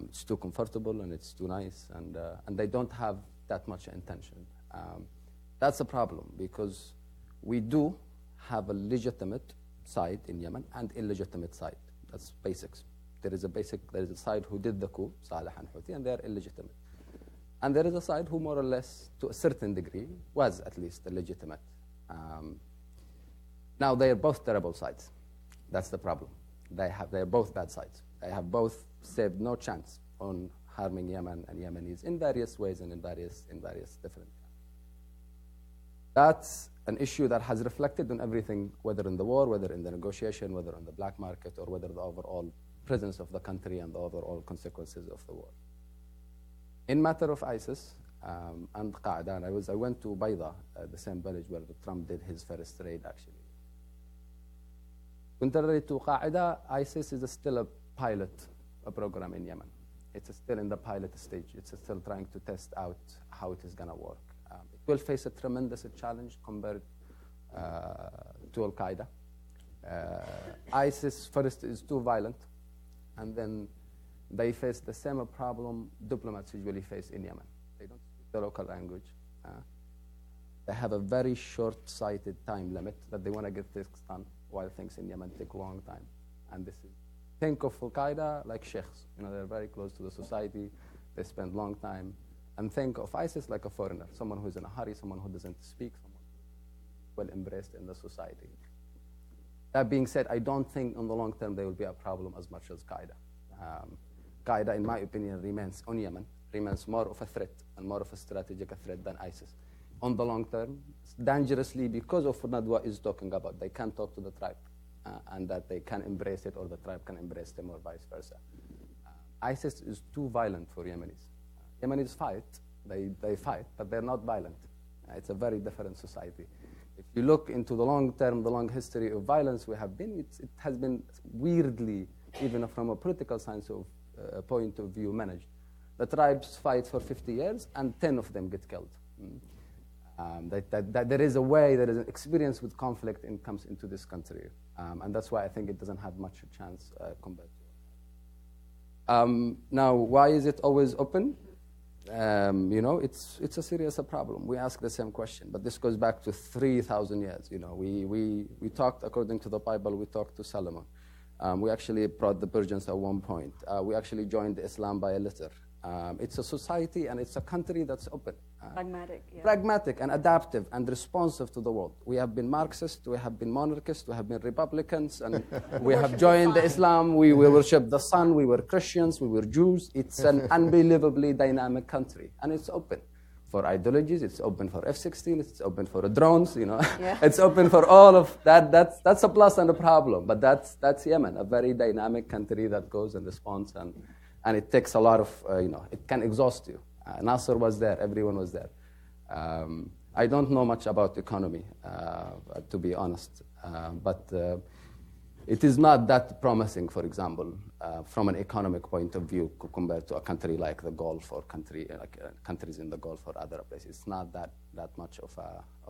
It's too comfortable and it's too nice, and they don't have that much intention. That's a problem, because we do have a legitimate side in Yemen and illegitimate side. That's basics. There is a side who did the coup, Saleh and Houthi, and they are illegitimate. And there is a side who more or less, to a certain degree, was at least illegitimate. Now they are both terrible sides. That's the problem. They are both bad sides. They have both saved no chance on harming Yemen and Yemenis in various ways and in various different. That's an issue that has reflected on everything, whether in the war, whether in the negotiation, whether on the black market, or whether the overall presence of the country and the overall consequences of the war. In matter of ISIS and Qaeda, I went to Bayda, the same village where Trump did his first raid, actually. Contrary to Qaeda, ISIS is still a pilot program in Yemen. It's still in the pilot stage. It's still trying to test out how it is going to work. It will face a tremendous challenge compared to Al-Qaeda. ISIS first is too violent, and then they face the same problem diplomats usually face in Yemen. They don't speak the local language. They have a very short-sighted time limit that they want to get things done, while things in Yemen take a long time. And this is, think of Al-Qaeda like sheikhs. They're very close to the society. They spend long time. And think of ISIS like a foreigner, someone who's in a hurry, someone who doesn't speak, someone well embraced in the society. That being said, I don't think in the long term there will be a problem as much as Qaeda. Qaeda, in my opinion, remains on Yemen, remains more of a threat and more of a strategic threat than ISIS. On the long term, dangerously because of what ندوى is talking about. They can talk to the tribe and that they can embrace it or the tribe can embrace them or vice versa. ISIS is too violent for Yemenis. Yemenis fight, they fight, but they're not violent. It's a very different society. If you look into the long term, the long history of violence we have been, it has been weirdly, even from a political science point of view, managed. The tribes fight for 50 years and 10 of them get killed. That there is a way, there is an experience with conflict and comes into this country. And that's why I think it doesn't have much chance compared to. Now, why is it always open? It's a serious problem. We ask the same question, but this goes back to 3,000 years. We talked, according to the Bible, we talked to Solomon. We actually brought the Persians at one point. We actually joined Islam by a letter. It's a society and it's a country that's open. Pragmatic, yeah. Pragmatic and adaptive and responsive to the world. We have been Marxists, we have been monarchists, we have been Republicans, and we have joined the Islam. We worship the sun, we were Christians, we were Jews. It's an unbelievably dynamic country, and it's open for ideologies, it's open for F-16, it's open for drones, Yeah. It's open for all of that. That's a plus and a problem, but that's Yemen, a very dynamic country that goes and responds, and it takes a lot of, it can exhaust you. Nasser was there, everyone was there. I don't know much about economy, to be honest, but it is not that promising, for example, from an economic point of view compared to a country like the Gulf or countries in the Gulf or other places. It's not that much of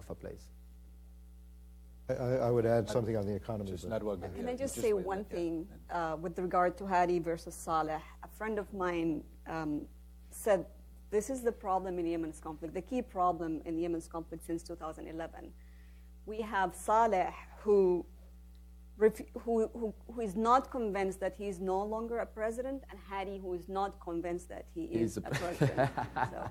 a place. I would add something on the economy. Can I just say one thing with regard to Hadi versus Saleh? A friend of mine said this is the problem in Yemen's conflict, the key problem in Yemen's conflict since 2011. We have Saleh who is not convinced that he is no longer a president, and Hadi who is not convinced that he is a president. So.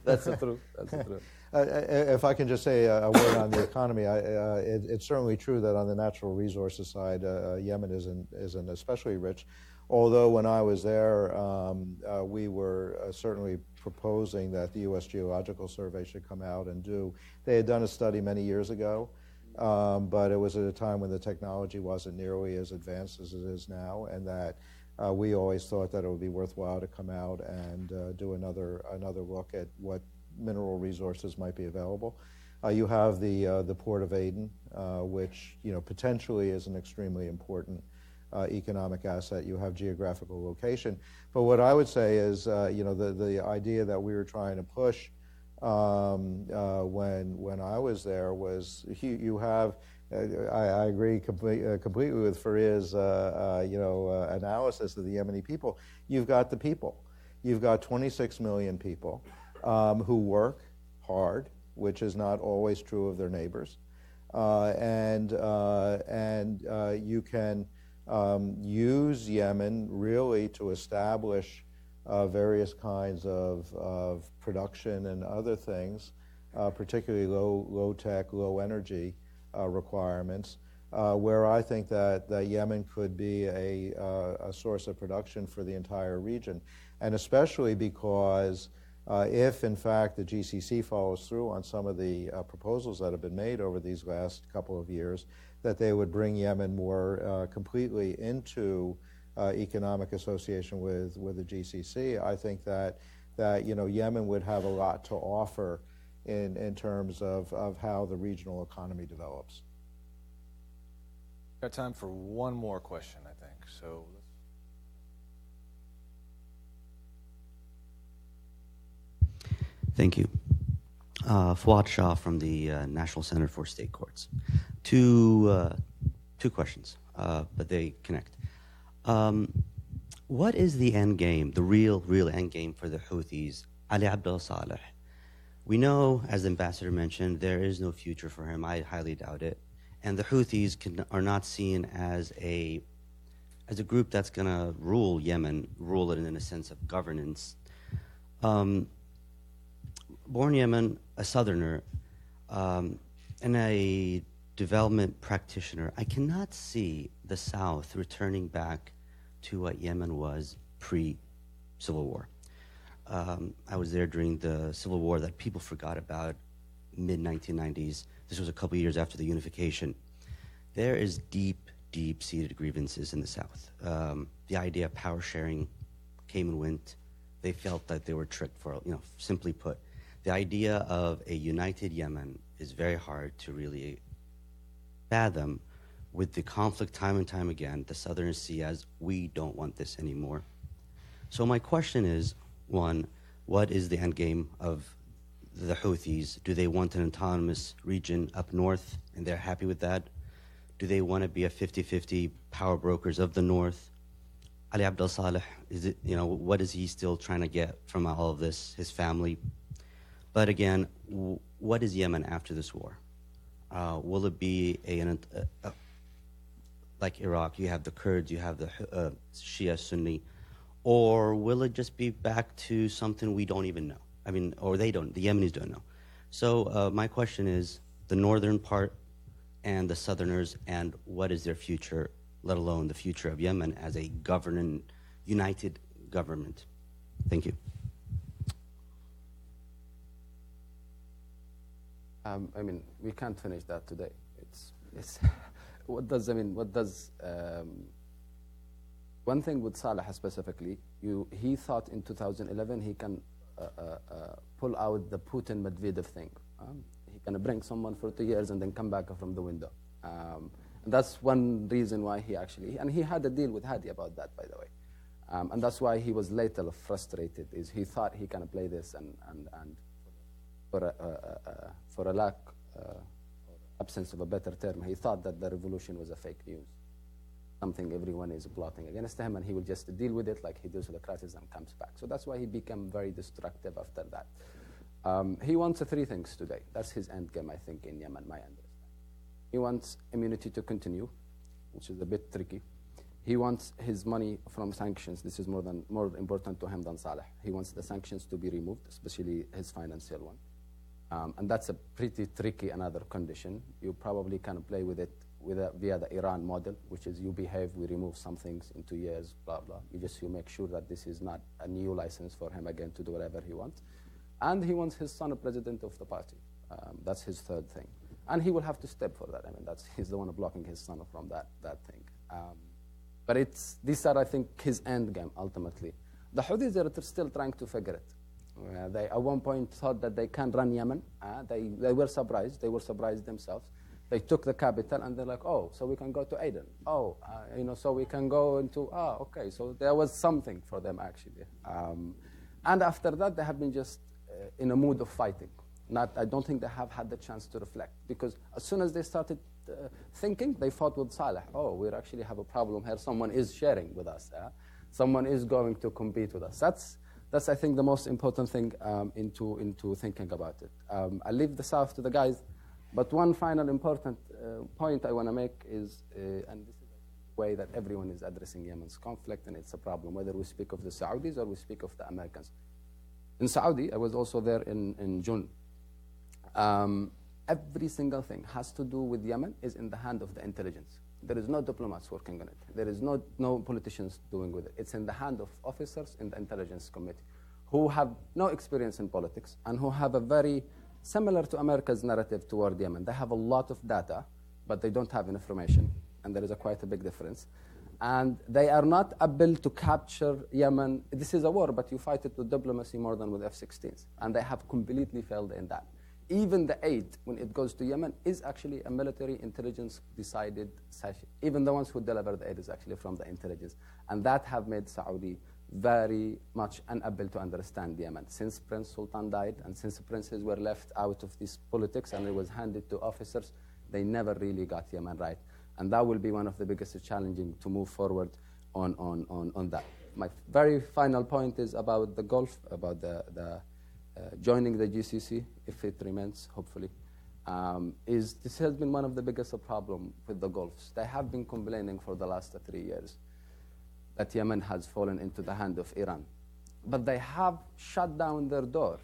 That's the truth. That's the truth. If I can just say a word on the economy, it's certainly true that on the natural resources side, Yemen isn't especially rich. Although when I was there, we were certainly proposing that the U.S. Geological Survey should come out and do. They had done a study many years ago, but it was at a time when the technology wasn't nearly as advanced as it is now, and that we always thought that it would be worthwhile to come out and do another look at what mineral resources might be available. You have the Port of Aden, which potentially is an extremely important economic asset. You have geographical location. But what I would say is, the idea that we were trying to push when I was there was you have. I agree completely with Faria's analysis of the Yemeni people. You've got the people. You've got 26 million people who work hard, which is not always true of their neighbors, and you can use Yemen really to establish various kinds of production and other things, particularly low tech, low energy requirements, where I think that Yemen could be a source of production for the entire region, and especially because if, in fact, the GCC follows through on some of the proposals that have been made over these last couple of years, that they would bring Yemen more completely into economic association with the GCC. I think that Yemen would have a lot to offer in terms of how the regional economy develops. Got time for one more question, I think. So. Thank you. Fuad Shah from the National Center for State Courts. Two questions, but they connect. What is the end game, the real end game for the Houthis? Ali Abdullah Saleh We know, as the ambassador mentioned, there is no future for him. I highly doubt it. And the Houthis are not seen as a group that's going to rule Yemen, rule it in a sense of governance. Born Yemen, a southerner, and a development practitioner, I cannot see the South returning back to what Yemen was pre-Civil War. I was there during the Civil War that people forgot about, mid-1990s. This was a couple years after the unification. There is deep-seated grievances in the South. The idea of power sharing came and went. They felt that they were tricked for, simply put. The idea of a united Yemen is very hard to really fathom with the conflict time and time again. The Southerners see as, we don't want this anymore. So my question is, one, what is the end game of the Houthis? Do they want an autonomous region up north, and they're happy with that? Do they want to be a 50-50 power brokers of the north? Ali Abdel Saleh, what is he still trying to get from all of this, his family? But again, what is Yemen after this war? Will it be like Iraq, you have the Kurds, you have the Shia Sunni, or will it just be back to something we don't even know? Or they don't, the Yemenis don't know. So my question is, the northern part and the southerners, and what is their future, let alone the future of Yemen as a united government? Thank you. We can't finish that today. One thing with Saleh specifically, he thought in 2011 he can pull out the Putin-Medvedev thing. He can bring someone for 2 years and then come back from the window. And that's one reason why and he had a deal with Hadi about that, by the way. And that's why he was later frustrated, is he thought he can play this and for a lack, absence of a better term, he thought that the revolution was a fake news, something everyone is plotting against him, and he will just deal with it like he deals with the crisis and comes back. So that's why he became very destructive after that. He wants 3 things today. That's his end game, I think, in Yemen, my understanding. He wants immunity to continue, which is a bit tricky. He wants his money from sanctions. This is more important to him than Saleh. He wants the sanctions to be removed, especially his financial one. And that's a pretty tricky another condition. You probably can play with it via the Iran model, which is you behave, we remove some things in 2 years, blah, blah. You make sure that this is not a new license for him again to do whatever he wants. And he wants his son a president of the party. That's his third thing. And he will have to step for that. He's the one blocking his son from that thing. But these are, I think, his end game, ultimately. The Houthis are still trying to figure it. They, at one point, thought that they can run Yemen. They were surprised. They were surprised themselves. They took the capital, and they're like, oh, so we can go to Aden. Oh, so we can go into, okay. So there was something for them, actually. And after that, they have been just in a mood of fighting. I don't think they have had the chance to reflect, because as soon as they started thinking, they fought with Saleh. Oh, we actually have a problem here. Someone is sharing with us. Someone is going to compete with us. That's I think, the most important thing into thinking about it. I'll leave the South to the guys, but one final important point I want to make is, and this is the way that everyone is addressing Yemen's conflict, and it's a problem, whether we speak of the Saudis or we speak of the Americans. In Saudi, I was also there in June. Every single thing has to do with Yemen is in the hand of the intelligence. There is no diplomats working on it. There is no politicians doing with it. It's in the hand of officers in the intelligence committee who have no experience in politics and who have a very similar to America's narrative toward Yemen. They have a lot of data, but they don't have information, and there is quite a big difference. And they are not able to capture Yemen. This is a war, but you fight it with diplomacy more than with F-16s, and they have completely failed in that. Even the aid, when it goes to Yemen, is actually a military intelligence decided session. Even the ones who deliver the aid is actually from the intelligence. And that have made Saudi very much unable to understand Yemen. Since Prince Sultan died, and since the princes were left out of this politics and it was handed to officers, they never really got Yemen right. And that will be one of the biggest challenges to move forward on that. My very final point is about the Gulf, about the joining the GCC, if it remains, hopefully, this has been one of the biggest problems with the Gulfs. They have been complaining for the last 3 years that Yemen has fallen into the hand of Iran. But they have shut down their door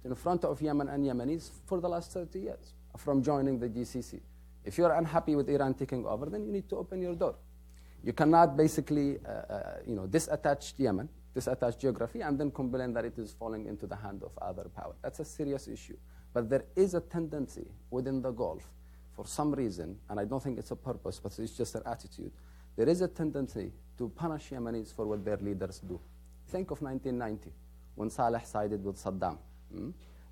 in front of Yemen and Yemenis for the last 30 years from joining the GCC. If you're unhappy with Iran taking over, then you need to open your door. You cannot basically disattach Yemen, disattach geography, and then complain that it is falling into the hand of other power. That's a serious issue. But there is a tendency within the Gulf, for some reason, and I don't think it's a purpose, but it's just an attitude, there is a tendency to punish Yemenis for what their leaders do. Think of 1990, when Saleh sided with Saddam.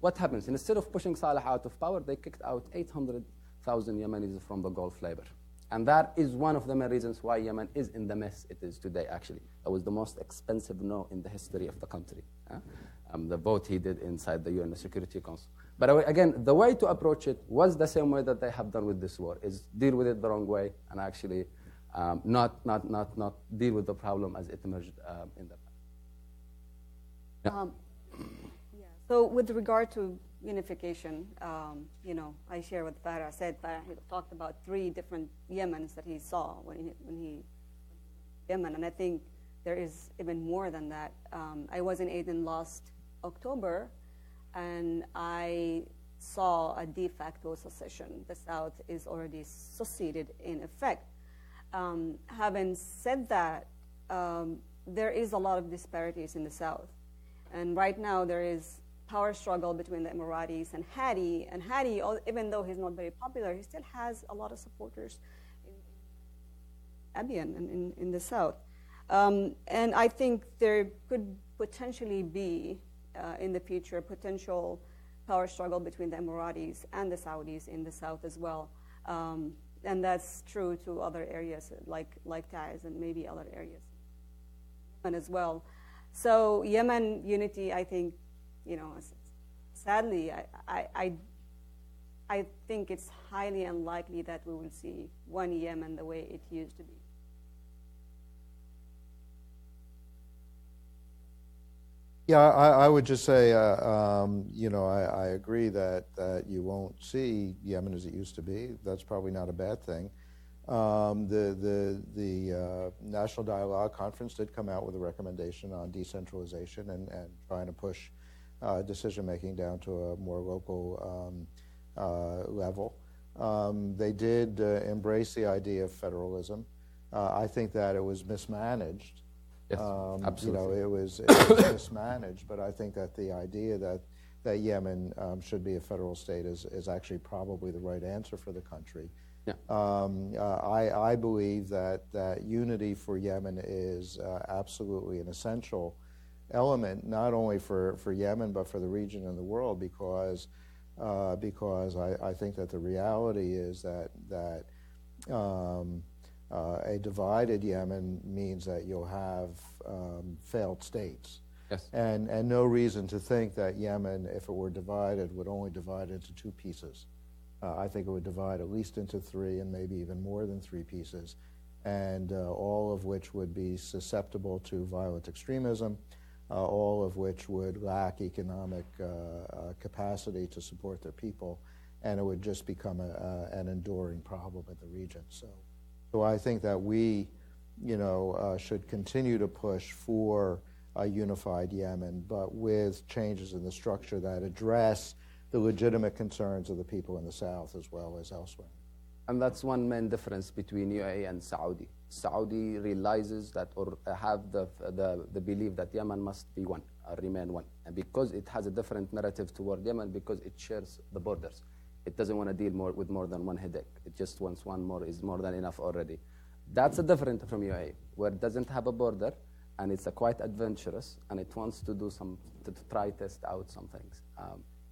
What happens? Instead of pushing Saleh out of power, they kicked out 800,000 Yemenis from the Gulf labor. And that is one of the main reasons why Yemen is in the mess it is today, actually. That was the most expensive no in the history of the country. The vote he did inside the UN Security Council. But again, the way to approach it was the same way that they have done with this war, is deal with it the wrong way and actually not deal with the problem as it emerged in the past. So with regard to unification, I share what Farah said. Farah talked about 3 different Yemens that he saw when he Yemen, and I think there is even more than that. I was in Aden last October, and I saw a de facto secession. The South is already seceded in effect. Having said that, there is a lot of disparities in the South, and right now there is power struggle between the Emiratis and Hadi. And Hadi, even though he's not very popular, he still has a lot of supporters in Abiyan and in the South. And I think there could potentially be, in the future, potential power struggle between the Emiratis and the Saudis in the South as well. And that's true to other areas like Taiz and maybe other areas as well. So Yemen unity, I think, sadly, I think it's highly unlikely that we will see one Yemen the way it used to be. Yeah, I would just say, I agree that you won't see Yemen as it used to be. That's probably not a bad thing. The National Dialogue Conference did come out with a recommendation on decentralization and trying to push decision-making down to a more local level. They did embrace the idea of federalism. I think that it was mismanaged. Yes, absolutely. It was mismanaged, but I think that the idea that Yemen should be a federal state is actually probably the right answer for the country. Yeah. I believe that unity for Yemen is absolutely an essential element, not only for Yemen, but for the region and the world, because I think that the reality is that a divided Yemen means that you'll have failed states. Yes. And no reason to think that Yemen, if it were divided, would only divide into 2 pieces. I think it would divide at least into 3 and maybe even more than 3 pieces, and all of which would be susceptible to violent extremism, all of which would lack economic capacity to support their people, and it would just become an enduring problem in the region. So I think that we, should continue to push for a unified Yemen, but with changes in the structure that address the legitimate concerns of the people in the South as well as elsewhere. And that's one main difference between UAE and Saudi. Saudi realizes that, or have the belief that Yemen must be one, remain one. And because it has a different narrative toward Yemen, because it shares the borders. It doesn't want to deal with more than one headache. It just wants one more is more than enough already. That's different from UAE, where it doesn't have a border, and it's quite adventurous, and it wants to do to try test out some things.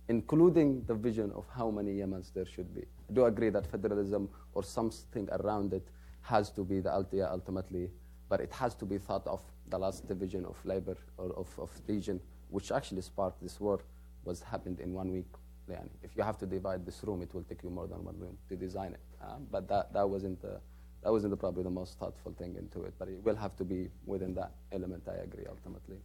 Including the vision of how many Yemens there should be. I do agree that federalism or something around it has to be the idea ultimately, but it has to be thought of. The last division of labor or of region, which actually sparked this war, happened in 1 week. If you have to divide this room, it will take you more than 1 room to design it. But that wasn't probably the most thoughtful thing into it. But it will have to be within that element. I agree ultimately.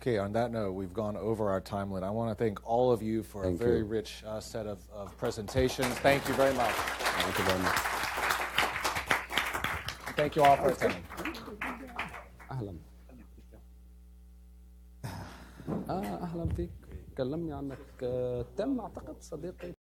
Okay, on that note, we've gone over our time limit. I want to thank all of you for a very rich set of presentations. Thank you very much. Thank you very much. Thank you all for attending. أهلا. أهلا فيك. كلمني عنك تم أعتقد صديقي